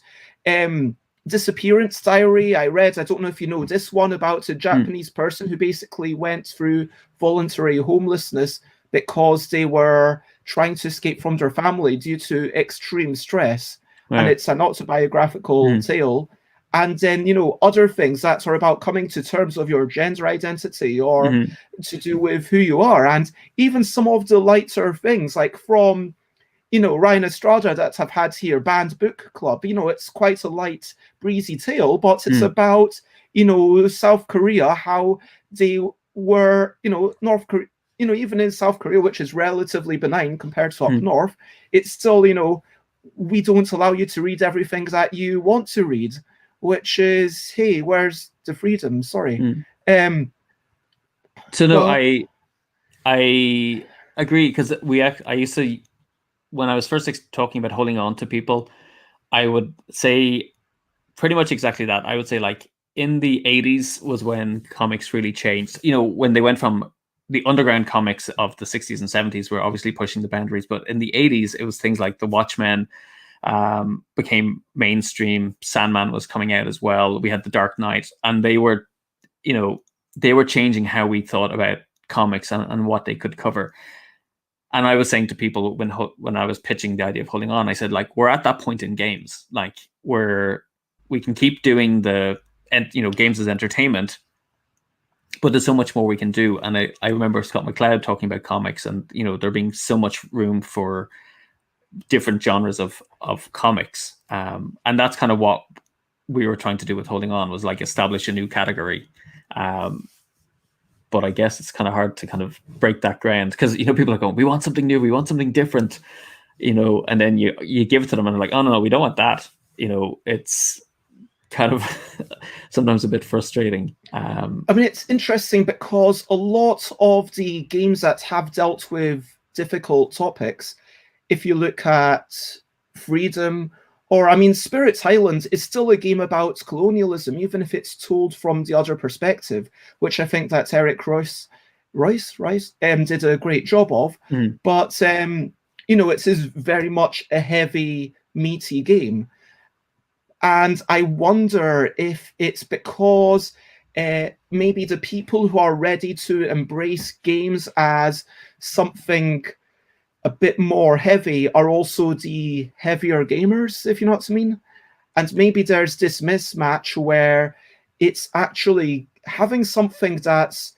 disappearance diary. I don't know if you know this one, about a Japanese person who basically went through voluntary homelessness because they were trying to escape from their family due to extreme stress. And it's an autobiographical tale. And then, other things that are about coming to terms of your gender identity or to do with who you are. And even some of the lighter things, like from, Ryan Estrada, that I've had here, Banned Book Club. It's quite a light, breezy tale, but it's about, South Korea, how they were, North Korea, even in South Korea, which is relatively benign compared to up north, it's still, we don't allow you to read everything that you want to read, which is, hey, where's the freedom? Sorry. So no, I agree, because I used to, when I was first talking about Holding On to people, I would say pretty much exactly that. I would say like in the 80s was when comics really changed. When they went from the underground comics of the 60s and 70s were obviously pushing the boundaries, but in the 80s it was things like the Watchmen became mainstream. Sandman was coming out as well. We had the Dark Knight, and they were changing how we thought about comics and what they could cover. And I was saying to people when I was pitching the idea of holding on, I said, like, we're at that point in games, like we can keep doing games as entertainment, but there's so much more we can do. And I remember Scott McCloud talking about comics, and there being so much room for different genres of comics, and that's kind of what we were trying to do with holding on, was like establish a new category. But I guess it's kind of hard to kind of break that ground, because people are going, we want something new, we want something different, and then you give it to them and they're like, oh no, we don't want that. It's kind of sometimes a bit frustrating. I mean, it's interesting because a lot of the games that have dealt with difficult topics, if you look at Freedom, or I mean, Spirit Island is still a game about colonialism, even if it's told from the other perspective, which I think that Eric Royce did a great job of. But it is very much a heavy, meaty game. And I wonder if it's because maybe the people who are ready to embrace games as something a bit more heavy are also the heavier gamers, if you know what I mean. And maybe there's this mismatch where it's actually having something that's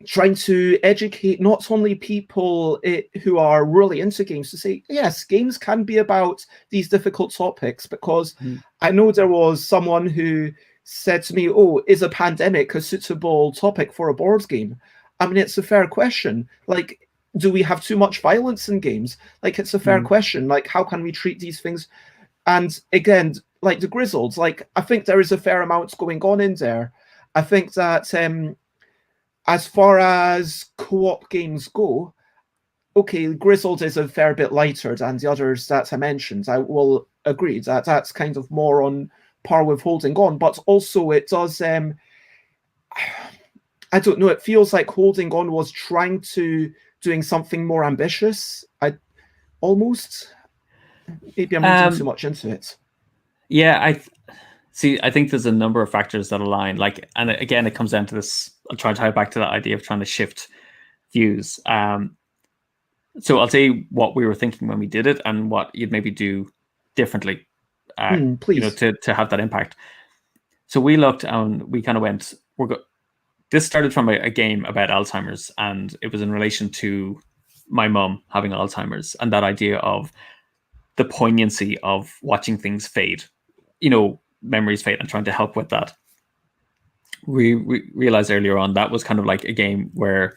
trying to educate not only people who are really into games to say, yes, games can be about these difficult topics, because I know there was someone who said to me, oh, is a pandemic a suitable topic for a board game? I mean, it's a fair question. Like, do we have too much violence in games? Like, it's a fair question. Like, how can we treat these things? And again, like the Grizzled, like, I think there is a fair amount going on in there. I think that as far as co-op games go, okay, Grizzled is a fair bit lighter than the others that I mentioned. I will agree that that's kind of more on par with Holding On, but also it does, I don't know, it feels like Holding On was trying to doing something more ambitious. Maybe I'm reading too much into it. Yeah, I think there's a number of factors that align. Like, and again, it comes down to this. I'll try to tie it back to that idea of trying to shift views. So I'll say what we were thinking when we did it and what you'd maybe do differently, please. To have that impact. So we looked and we kind of went, this started from a game about Alzheimer's, and it was in relation to my mum having Alzheimer's, and that idea of the poignancy of watching things fade, memories fade, and trying to help with that. We realized earlier on that was kind of like a game where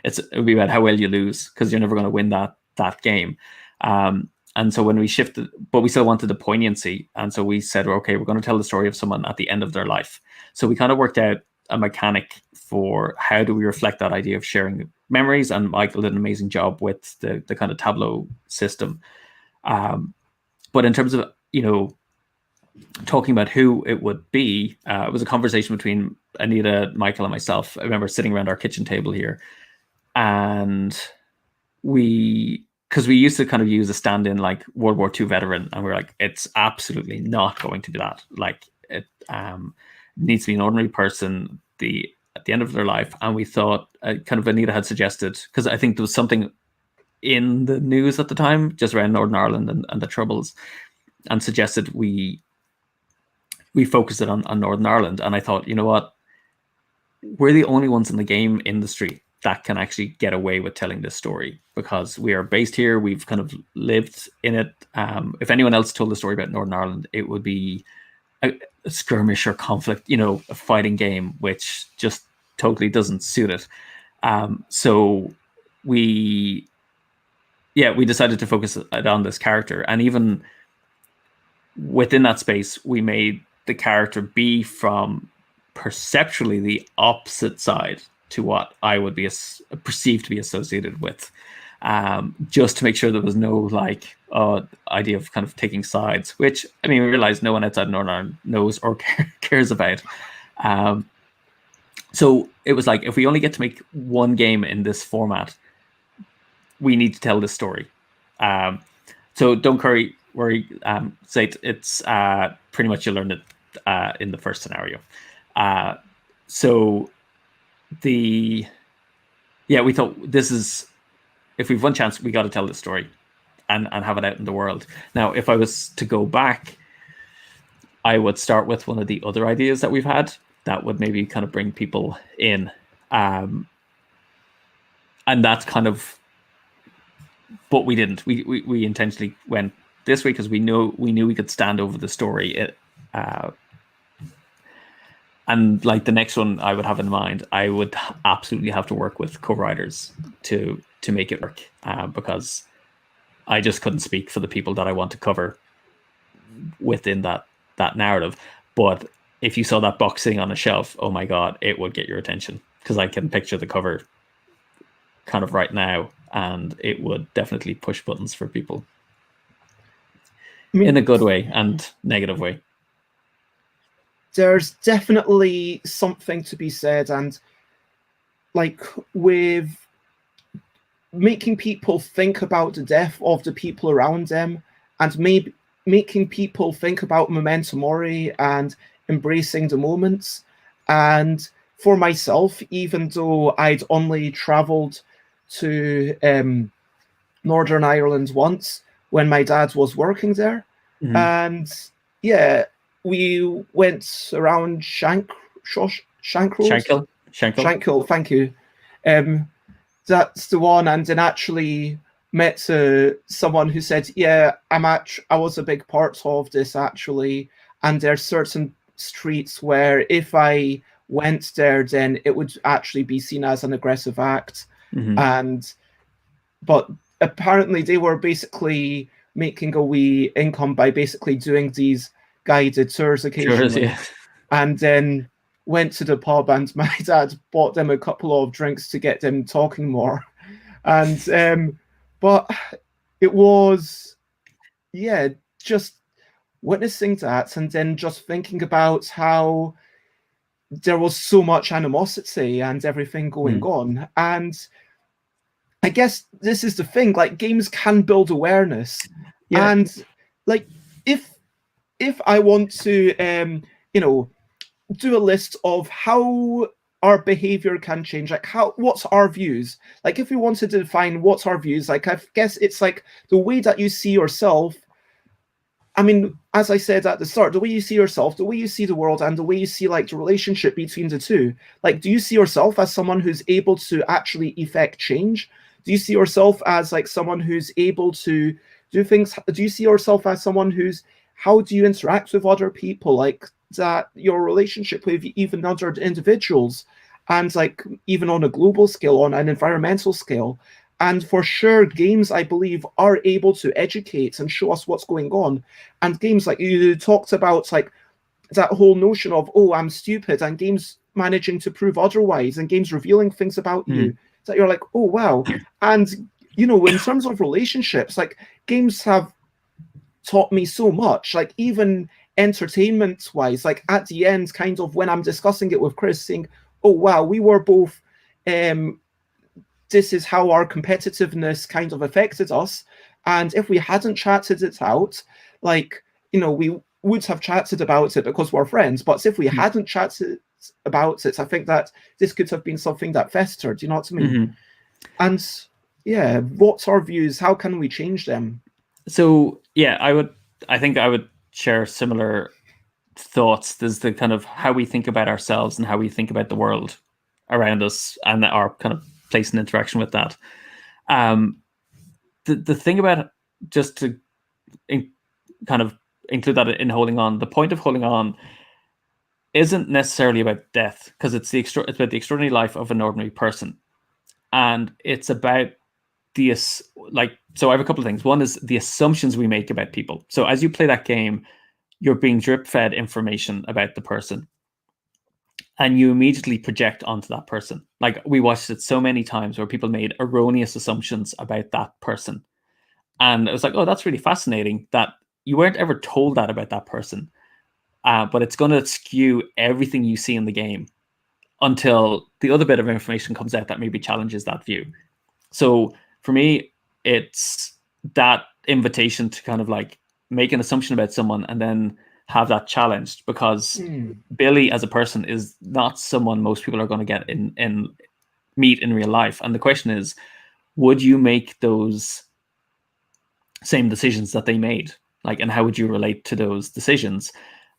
it would be about how well you lose, because you're never going to win that game. And so when we shifted, but we still wanted the poignancy, and so we said, okay, we're going to tell the story of someone at the end of their life. So we kind of worked out a mechanic for how do we reflect that idea of sharing memories, and Michael did an amazing job with the kind of tableau system. But in terms of talking about who it would be, it was a conversation between Anita, Michael, and myself. I remember sitting around our kitchen table here, and because we used to kind of use a stand-in like World War II veteran, and we were like, it's absolutely not going to be that. Like, it needs to be an ordinary person at the end of their life. And we thought, kind of Anita had suggested, because I think there was something in the news at the time just around Northern Ireland and the Troubles, and suggested we focused it on Northern Ireland. And I thought, you know what, we're the only ones in the game industry that can actually get away with telling this story, because we are based here, we've kind of lived in it. If anyone else told the story about Northern Ireland, it would be a skirmish or conflict, a fighting game, which just totally doesn't suit it. So we decided to focus on this character, and even within that space, we made the character be from perceptually the opposite side to what I would be perceived to be associated with. just to make sure there was no like idea of kind of taking sides, which I mean we realized no one outside Northern Ireland knows or cares about. So it was like, if we only get to make one game in this format, we need to tell this story. So don't worry, Zayt, it's pretty much you learned it in the first scenario. So we thought this is, if we've one chance, we got to tell this story and have it out in the world. Now, if I was to go back, I would start with one of the other ideas that we've had that would maybe kind of bring people in. And that's kind of, but we didn't. We intentionally went this way because we knew we could stand over the story. And like the next one I would have in mind, I would absolutely have to work with co-writers to make it work, because I just couldn't speak for the people that I want to cover within that narrative. But if you saw that box sitting on a shelf, oh my God, it would get your attention, because I can picture the cover kind of right now, and it would definitely push buttons for people in a good way and negative way. There's definitely something to be said, and like with making people think about the death of the people around them, and maybe making people think about memento mori and embracing the moments. And for myself, even though I'd only traveled to Northern Ireland once when my dad was working there, and yeah, we went around Shankill, thank you. That's the one, and then actually met someone who said, yeah, I was a big part of this actually, and there's certain streets where if I went there, then it would actually be seen as an aggressive act. But apparently they were basically making a wee income by basically doing these guided tours occasionally. And then went to the pub, and my dad bought them a couple of drinks to get them talking more. And but it was, yeah, just witnessing that, and then just thinking about how there was so much animosity and everything going on. And I guess this is the thing, like games can build awareness. And like if I want to do a list of how our behavior can change, like what's our views, like if we wanted to define what's our views, like I guess it's like the way that you see yourself. I mean, as I said at the start, the way you see yourself, the way you see the world, and the way you see like the relationship between the two. Like, do you see yourself as someone who's able to actually effect change? Do you see yourself as like someone who's able to do things? Do you see yourself as someone who's, how do you interact with other people? Like that, your relationship with even other individuals, and like even on a global scale, on an environmental scale. And for sure, games, I believe, are able to educate and show us what's going on. And games, like you talked about, like that whole notion of, oh, I'm stupid, and games managing to prove otherwise, and games revealing things about you that you're like, oh, wow. And, you know, in terms of relationships, like games have taught me so much, like even entertainment-wise, like at the end, kind of when I'm discussing it with Chris, saying, oh, wow, we were both... this is how our competitiveness kind of affected us. And if we hadn't chatted it out, like, you know, we would have chatted about it because we're friends. But if we hadn't chatted about it, I think that this could have been something that festered, you know what I mean? And yeah, what's our views? How can we change them? So, yeah, I think I would share similar thoughts. There's the kind of how we think about ourselves and how we think about the world around us, and our kind of place and interaction with that. The thing about, just to kind of include that in holding on, the point of holding on isn't necessarily about death, because it's about the extraordinary life of an ordinary person, and it's about so I have a couple of things. One is the assumptions we make about people. So as you play that game, you're being drip fed information about the person, and you immediately project onto that person. Like, we watched it so many times where people made erroneous assumptions about that person. And it was like, oh, that's really fascinating that you weren't ever told that about that person. But it's going to skew everything you see in the game until the other bit of information comes out that maybe challenges that view. So for me, it's that invitation to kind of like make an assumption about someone and then have that challenged, because Billy as a person is not someone most people are going to get in meet in real life. And the question is, would you make those same decisions that they made? Like, and how would you relate to those decisions?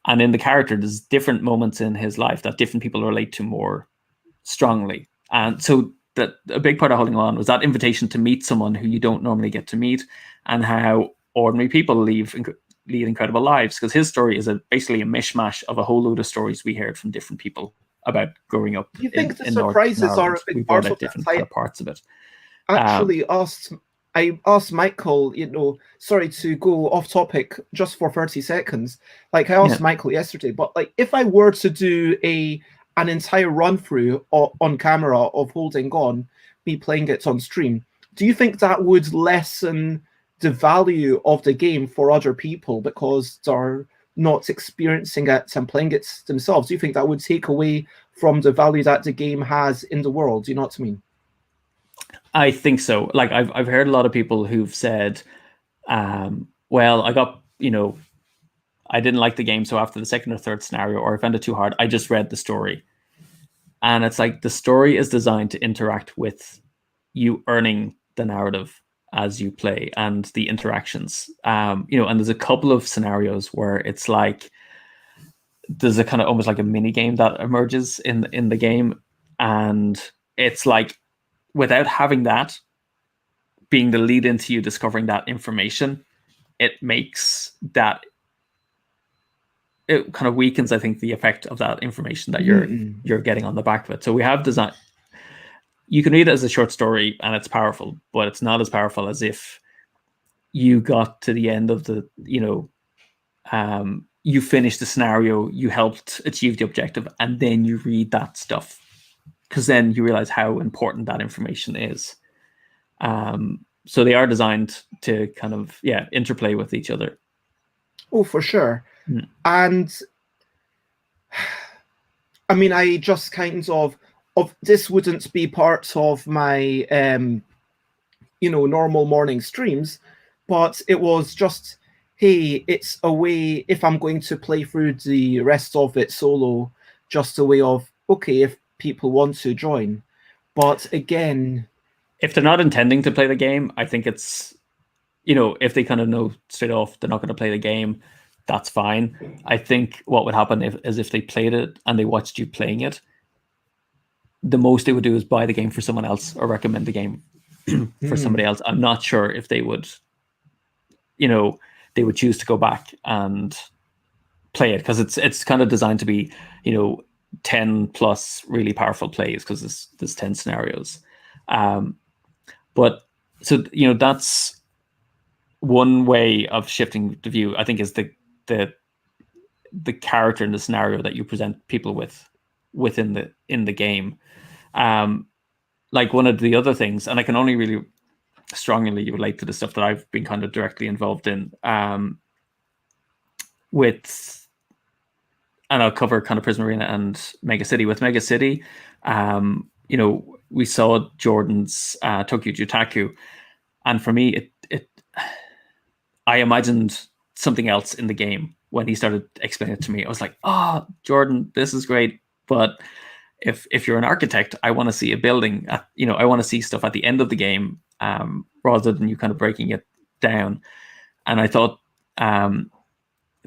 And in the character, there's different moments in his life that different people relate to more strongly. And so that a big part of holding on was that invitation to meet someone who you don't normally get to meet, and how ordinary people lead incredible lives. Because his story is basically a mishmash of a whole load of stories we heard from different people about growing up. Do you think the surprises are a big part of different kind of parts of it? Actually, I asked Michael, sorry to go off topic just for 30 seconds. Like, I asked Michael yesterday, but like, if I were to do an entire run through on camera of Holding On, me playing it on stream, do you think that would lessen the value of the game for other people because they're not experiencing it and playing it themselves? Do you think that would take away from the value that the game has in the world? Do you know what I mean? I think so. Like, I've heard a lot of people who've said, well, I got, I didn't like the game, so after the second or third scenario, or I found it too hard, I just read the story. And it's like, the story is designed to interact with you earning the narrative as you play and the interactions. And there's a couple of scenarios where it's like, there's a kind of almost like a mini game that emerges in the game. And it's like, without having that being the lead into you discovering that information, it makes that, it kind of weakens, I think, the effect of that information that you're getting on the back of it. So we have design. You can read it as a short story and it's powerful, but it's not as powerful as if you got to the end of the, you finished the scenario, you helped achieve the objective, and then you read that stuff, because then you realize how important that information is. So they are designed to kind of, interplay with each other. Oh, for sure. And I mean, I just kind of this wouldn't be part of my, normal morning streams, but it was just, hey, it's a way, if I'm going to play through the rest of it solo, just a way of, okay, if people want to join. But again, if they're not intending to play the game, I think it's, if they kind of know straight off they're not going to play the game, that's fine. I think what would happen is if they played it and they watched you playing it, the most they would do is buy the game for someone else or recommend the game for somebody else. I'm not sure if they would, they would choose to go back and play it, because it's kind of designed to be, 10 plus really powerful plays, because there's 10 scenarios. But so, that's one way of shifting the view, I think, is the character in the scenario that you present people within the game. Like, one of the other things, and I can only really strongly relate to the stuff that I've been kind of directly involved in, and I'll cover kind of Prison Arena and Mega City. With Mega City, we saw Jordan's Tokyo Jutaku, and for me, I imagined something else in the game when he started explaining it to me. I was like, "Oh, Jordan, this is great, but if you're an architect, I want to see a building. I want to see stuff at the end of the game, rather than you kind of breaking it down." And I thought,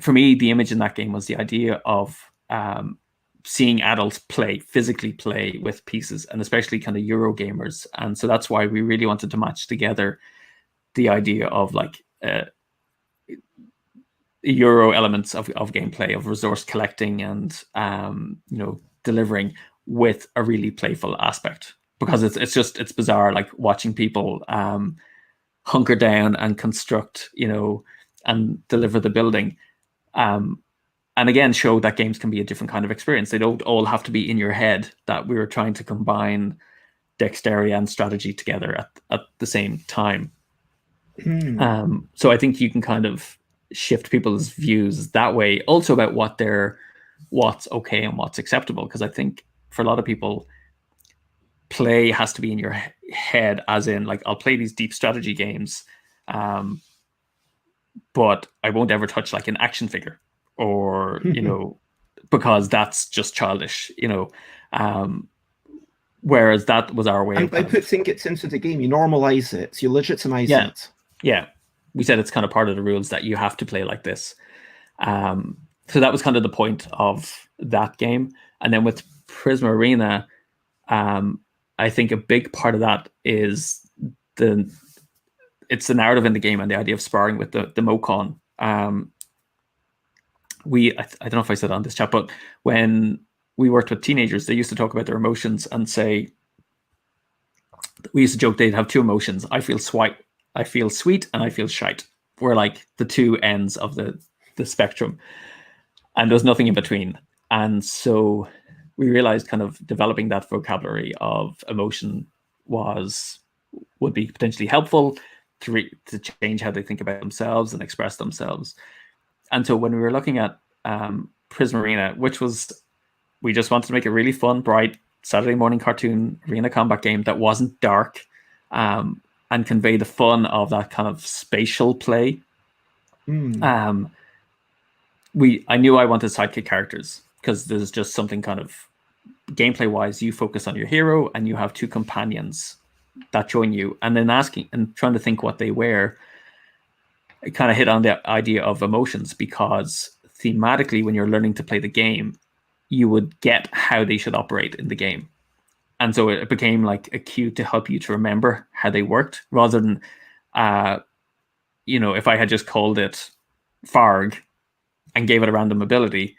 for me, the image in that game was the idea of seeing adults physically play with pieces, and especially kind of Euro gamers. And so that's why we really wanted to match together the idea of like Euro elements of gameplay, of resource collecting and delivering, with a really playful aspect, because it's bizarre, like watching people hunker down and construct, and deliver the building. And and again, show that games can be a different kind of experience. They don't all have to be in your head, that we were trying to combine dexterity and strategy together at the same time. So I think you can kind of shift people's views that way, also about what's okay and what's acceptable. Because I think for a lot of people, play has to be in your head, as in, like, I'll play these deep strategy games, but I won't ever touch like an action figure, or because that's just childish, whereas that was our way. And by putting it into the game, you normalize it, you legitimize it. Yeah, we said it's kind of part of the rules that you have to play like this. So that was kind of the point of that game. And then with Prism Arena, I think a big part of that is it's the narrative in the game and the idea of sparring with the Mokon. I don't know if I said on this chat, but when we worked with teenagers, they used to talk about their emotions and say, we used to joke they'd have two emotions. I feel sweet and I feel shite. We're like the two ends of the spectrum, and there's nothing in between. And so we realized kind of developing that vocabulary of emotion would be potentially helpful to change how they think about themselves and express themselves. And so when we were looking at Prism Arena, which was, we just wanted to make a really fun, bright Saturday morning cartoon arena combat game that wasn't dark, and convey the fun of that kind of spatial play. I knew I wanted sidekick characters, because there's just something kind of gameplay wise, you focus on your hero and you have two companions that join you, and then asking and trying to think what they were. It kind of hit on the idea of emotions, because thematically, when you're learning to play the game, you would get how they should operate in the game. And so it became like a cue to help you to remember how they worked, rather than, if I had just called it Farg and gave it a random ability,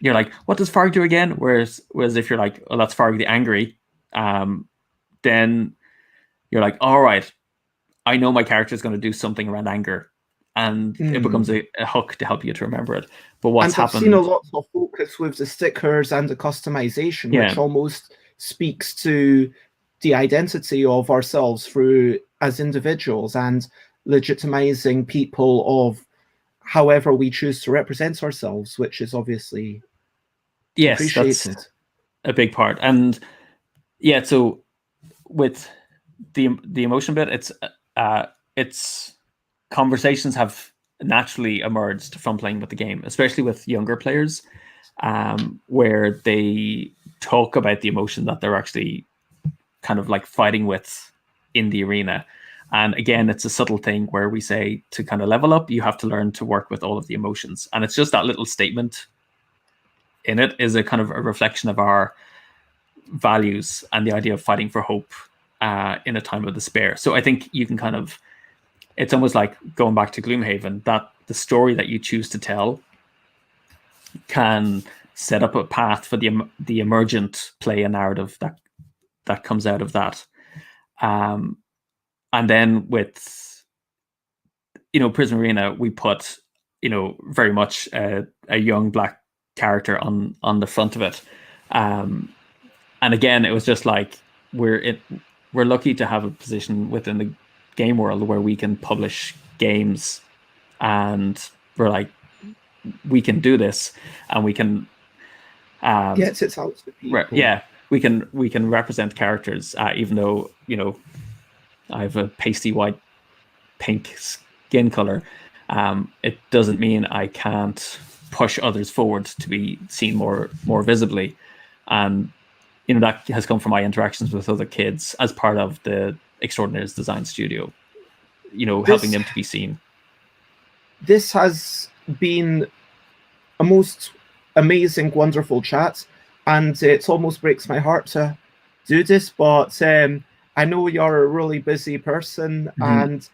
you're like, what does Farg do again? Whereas if you're like, oh, that's Farg the Angry, then you're like, all right, I know my character is going to do something around anger, and it becomes a hook to help you to remember it. But what's happened? I've seen a lot of focus with the stickers and the customization, which almost speaks to the identity of ourselves as individuals, and legitimizing people of however we choose to represent ourselves, which is obviously appreciated. That's a big part. And so with the emotion bit, it's conversations have naturally emerged from playing with the game, especially with younger players, where they talk about the emotion that they're actually kind of like fighting with in the arena. And again, it's a subtle thing where we say, to kind of level up, you have to learn to work with all of the emotions. And it's just that little statement in it is a kind of a reflection of our values and the idea of fighting for hope in a time of despair. So I think you can kind of, it's almost like going back to Gloomhaven, that the story that you choose to tell can set up a path for the emergent play and narrative that comes out of that. And then with, Prism Arena, we put, very much a young Black character on the front of it. And again, it was just like, we're lucky to have a position within the game world where we can publish games, and we're like, we can do this, and we can get it out to people. We can represent characters, even though I have a pasty white pink skin color. It doesn't mean I can't push others forward to be seen more visibly. And that has come from my interactions with other kids as part of the Extraordinaires Design Studio, helping them to be seen. This has been a most amazing, wonderful chat, and it almost breaks my heart to do this, but I know you're a really busy person, and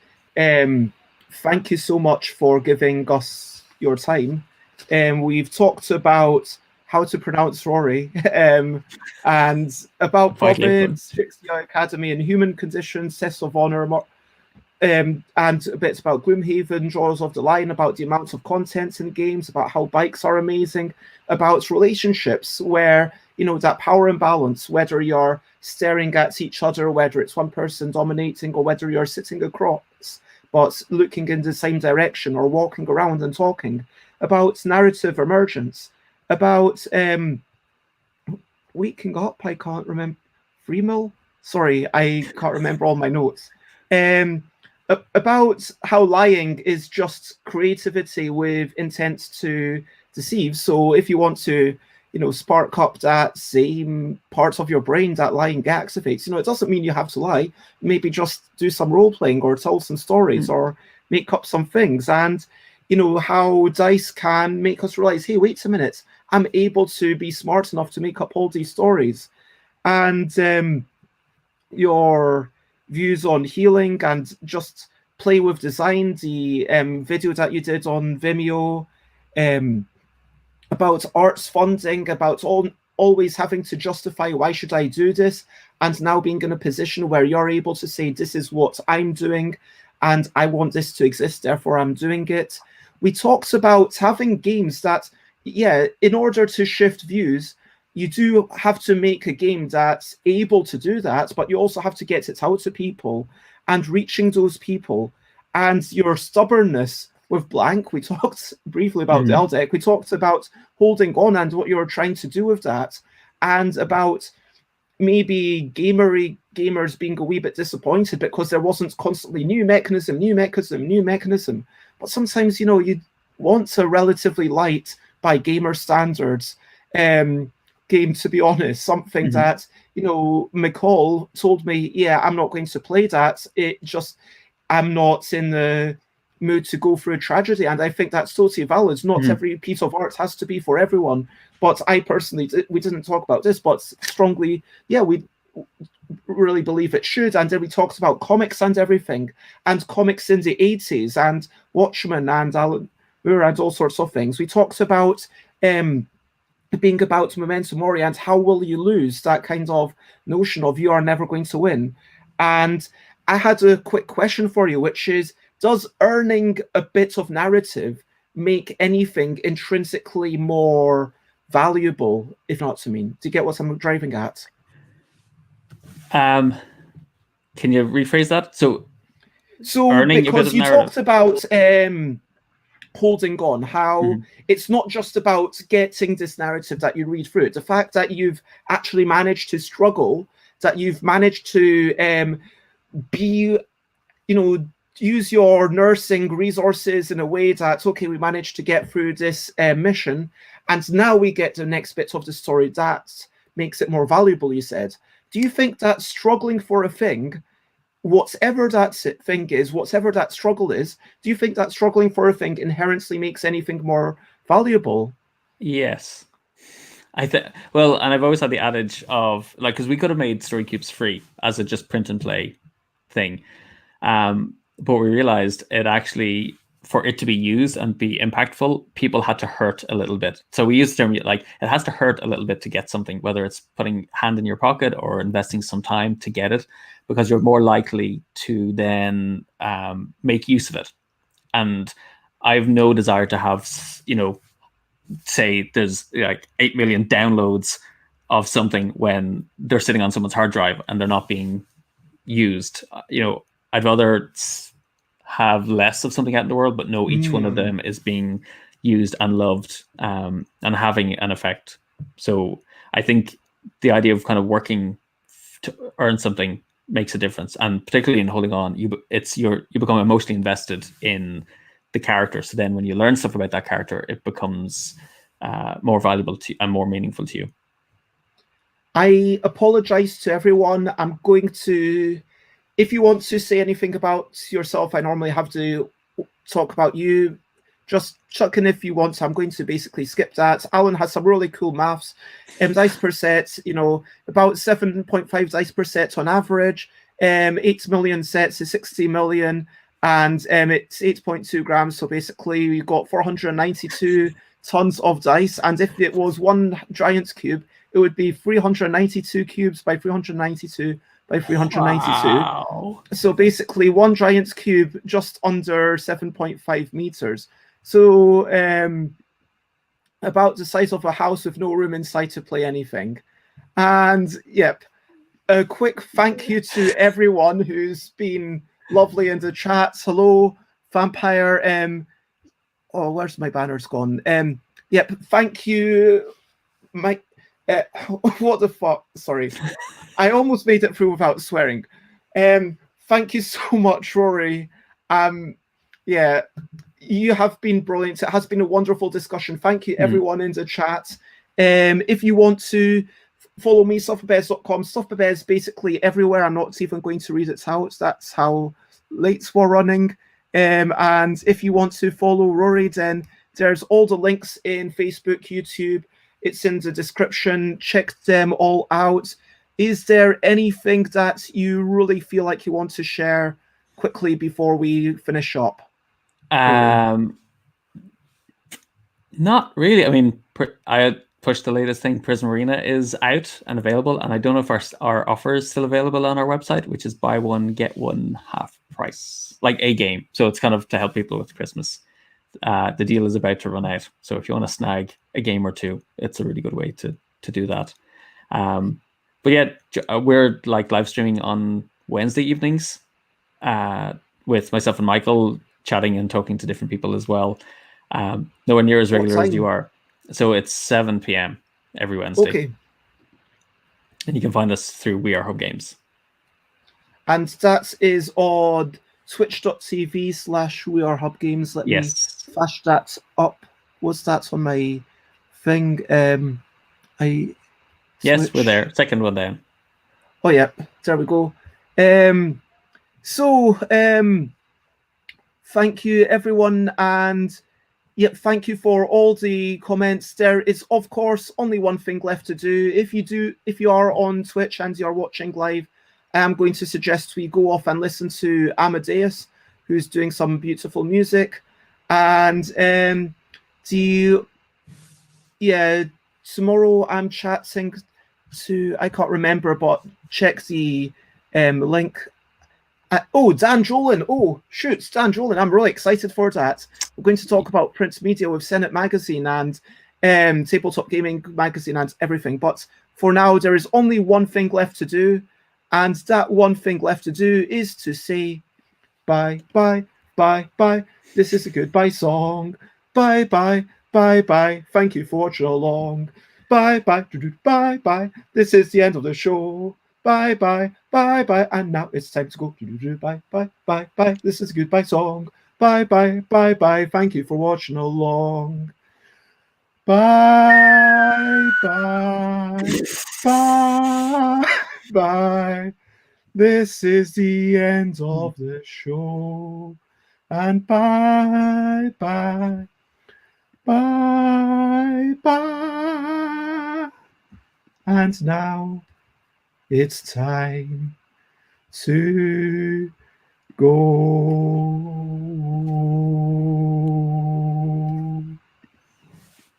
thank you so much for giving us your time. We've talked about how to pronounce Rory, and about Proverbs, Shakespeare Academy and Human Conditions, Tests of Honor, and a bit about Gloomhaven, Jaws of the Lion, about the amount of content in games, about how bikes are amazing, about relationships where, you know, that power imbalance, whether you're staring at each other, whether it's one person dominating, or whether you're sitting across but looking in the same direction, or walking around and talking, about narrative emergence, about waking up. I can't remember. Free Mill? Sorry, I can't remember all my notes. About how lying is just creativity with intent to deceive. So if you want to, you know, spark up that same parts of your brain that lying activates, you know, it doesn't mean you have to lie. Maybe just do some role playing, or tell some stories, or make up some things. And, you know, how dice can make us realize, hey, wait a minute, I'm able to be smart enough to make up all these stories. And your views on healing and just play with design, the video that you did on Vimeo, about arts funding, about always having to justify, why should I do this, and now being in a position where you're able to say, this is what I'm doing and I want this to exist, therefore I'm doing it. We talked about having games that, yeah, in order to shift views, you do have to make a game that's able to do that, but you also have to get it out to people and reaching those people. And your stubbornness with Blank, we talked briefly about the deck, we talked about holding on and what you're trying to do with that, and about maybe gamers being a wee bit disappointed because there wasn't constantly new mechanism. But sometimes, you know, you want a relatively light, by gamer standards, game, to be honest, something that, you know, McCall told me, yeah, I'm not going to play that. It just, I'm not in the mood to go through a tragedy. And I think that's totally valid. Not every piece of art has to be for everyone. But I personally, we didn't talk about this, but strongly, yeah, we really believe it should. And then we talked about comics and everything, and comics in the 80s, and Watchmen, and Alan Moore, and all sorts of things. We talked about being about memento mori, and how will you lose, that kind of notion of you are never going to win. And I had a quick question for you, which is, does earning a bit of narrative make anything intrinsically more valuable, if not to mean? Do you get what I'm driving at? Can you rephrase that? So earning, because you talked about holding on, how it's not just about getting this narrative that you read through it. The fact that you've actually managed to struggle, that you've managed to be, you know, use your nursing resources in a way that, okay, we managed to get through this mission, and now we get the next bit of the story that makes it more valuable, you said. Do you think that struggling for a thing, whatever that thing is, whatever that struggle is, do you think that struggling for a thing inherently makes anything more valuable? Yes. I think, well, and I've always had the adage of, like, because we could have made story cubes free as a just print and play thing. But we realized it actually, for it to be used and be impactful, people had to hurt a little bit. So we use the term, like, it has to hurt a little bit to get something, whether it's putting hand in your pocket or investing some time to get it, because you're more likely to then make use of it. And I have no desire to have, you know, say there's like 8 million downloads of something when they're sitting on someone's hard drive and they're not being used. You know, I'd rather have less of something out in the world, but know each one of them is being used and loved, and having an effect. So I think the idea of kind of working to earn something makes a difference, and particularly in holding on, you become emotionally invested in the character. So then when you learn stuff about that character, it becomes more valuable to you and more meaningful to you. I apologize to everyone. I'm going to, if you want to say anything about yourself, I normally have to talk about you. Just chuck in if you want. I'm going to basically skip that. Alan has some really cool maths. Dice per set, you know, about 7.5 dice per set on average. 8 million sets is 60 million, and it's 8.2 grams. So basically, we got 492 tons of dice. And if it was one giant cube, it would be 392 cubes by 392 by 392. Wow. So basically, one giant cube just under 7.5 meters. So about the size of a house with no room inside to play anything. And yep, a quick thank you to everyone who's been lovely in the chat. Hello, Vampire. Oh, where's my banners gone? Yep, thank you, Mike. What the fuck? Sorry, I almost made it through without swearing. Thank you so much, Rory. Yeah, you have been brilliant. It has been a wonderful discussion. Thank you, everyone in the chat. If you want to follow me, stuffbabez.com. Stuffbabez basically everywhere. I'm not even going to read it out. That's how late we're running. And if you want to follow Rory, then there's all the links in Facebook, YouTube. It's in the description. Check them all out. Is there anything that you really feel like you want to share quickly before we finish up? Not really. I mean, I pushed the latest thing. Prism Arena is out and available, and I don't know if our offer is still available on our website, which is buy one get one half price, like a game. So it's kind of to help people with Christmas. The deal is about to run out, so if you want to snag a game or two, it's a really good way to do that. But yeah, we're like live streaming on Wednesday evenings with myself and Michael, chatting and talking to different people as well. Nowhere near as regular as you are. So it's 7 p.m. every Wednesday. Okay. And you can find us through We Are Hub Games. And that is on twitch.tv/We Are Hub Games. Let me flash that up. What's that on my thing? Yes, we're there. Second one down. Oh, yeah. There we go. Thank you, everyone. And yep, thank you for all the comments. There is, of course, only one thing left to do. If you are on Twitch and you're watching live, I'm going to suggest we go off and listen to Amadeus, who's doing some beautiful music. And tomorrow I'm chatting to, I can't remember, but check the link. Dan Jolin. Oh, shoot, Dan Jolin. I'm really excited for that. We're going to talk about print media with Senate Magazine and Tabletop Gaming Magazine and everything. But for now, there is only one thing left to do. And that one thing left to do is to say bye, bye, bye, bye. This is a goodbye song. Bye, bye, bye, bye. Thank you for watching along. Bye, bye, bye, bye. This is the end of the show. Bye, bye, bye, bye. And now it's time to go. Bye, bye, bye, bye. This is a goodbye song. Bye, bye, bye, bye. Thank you for watching along. Bye, bye, bye, bye. This is the end of the show. And bye, bye, bye, bye. And now it's time to go.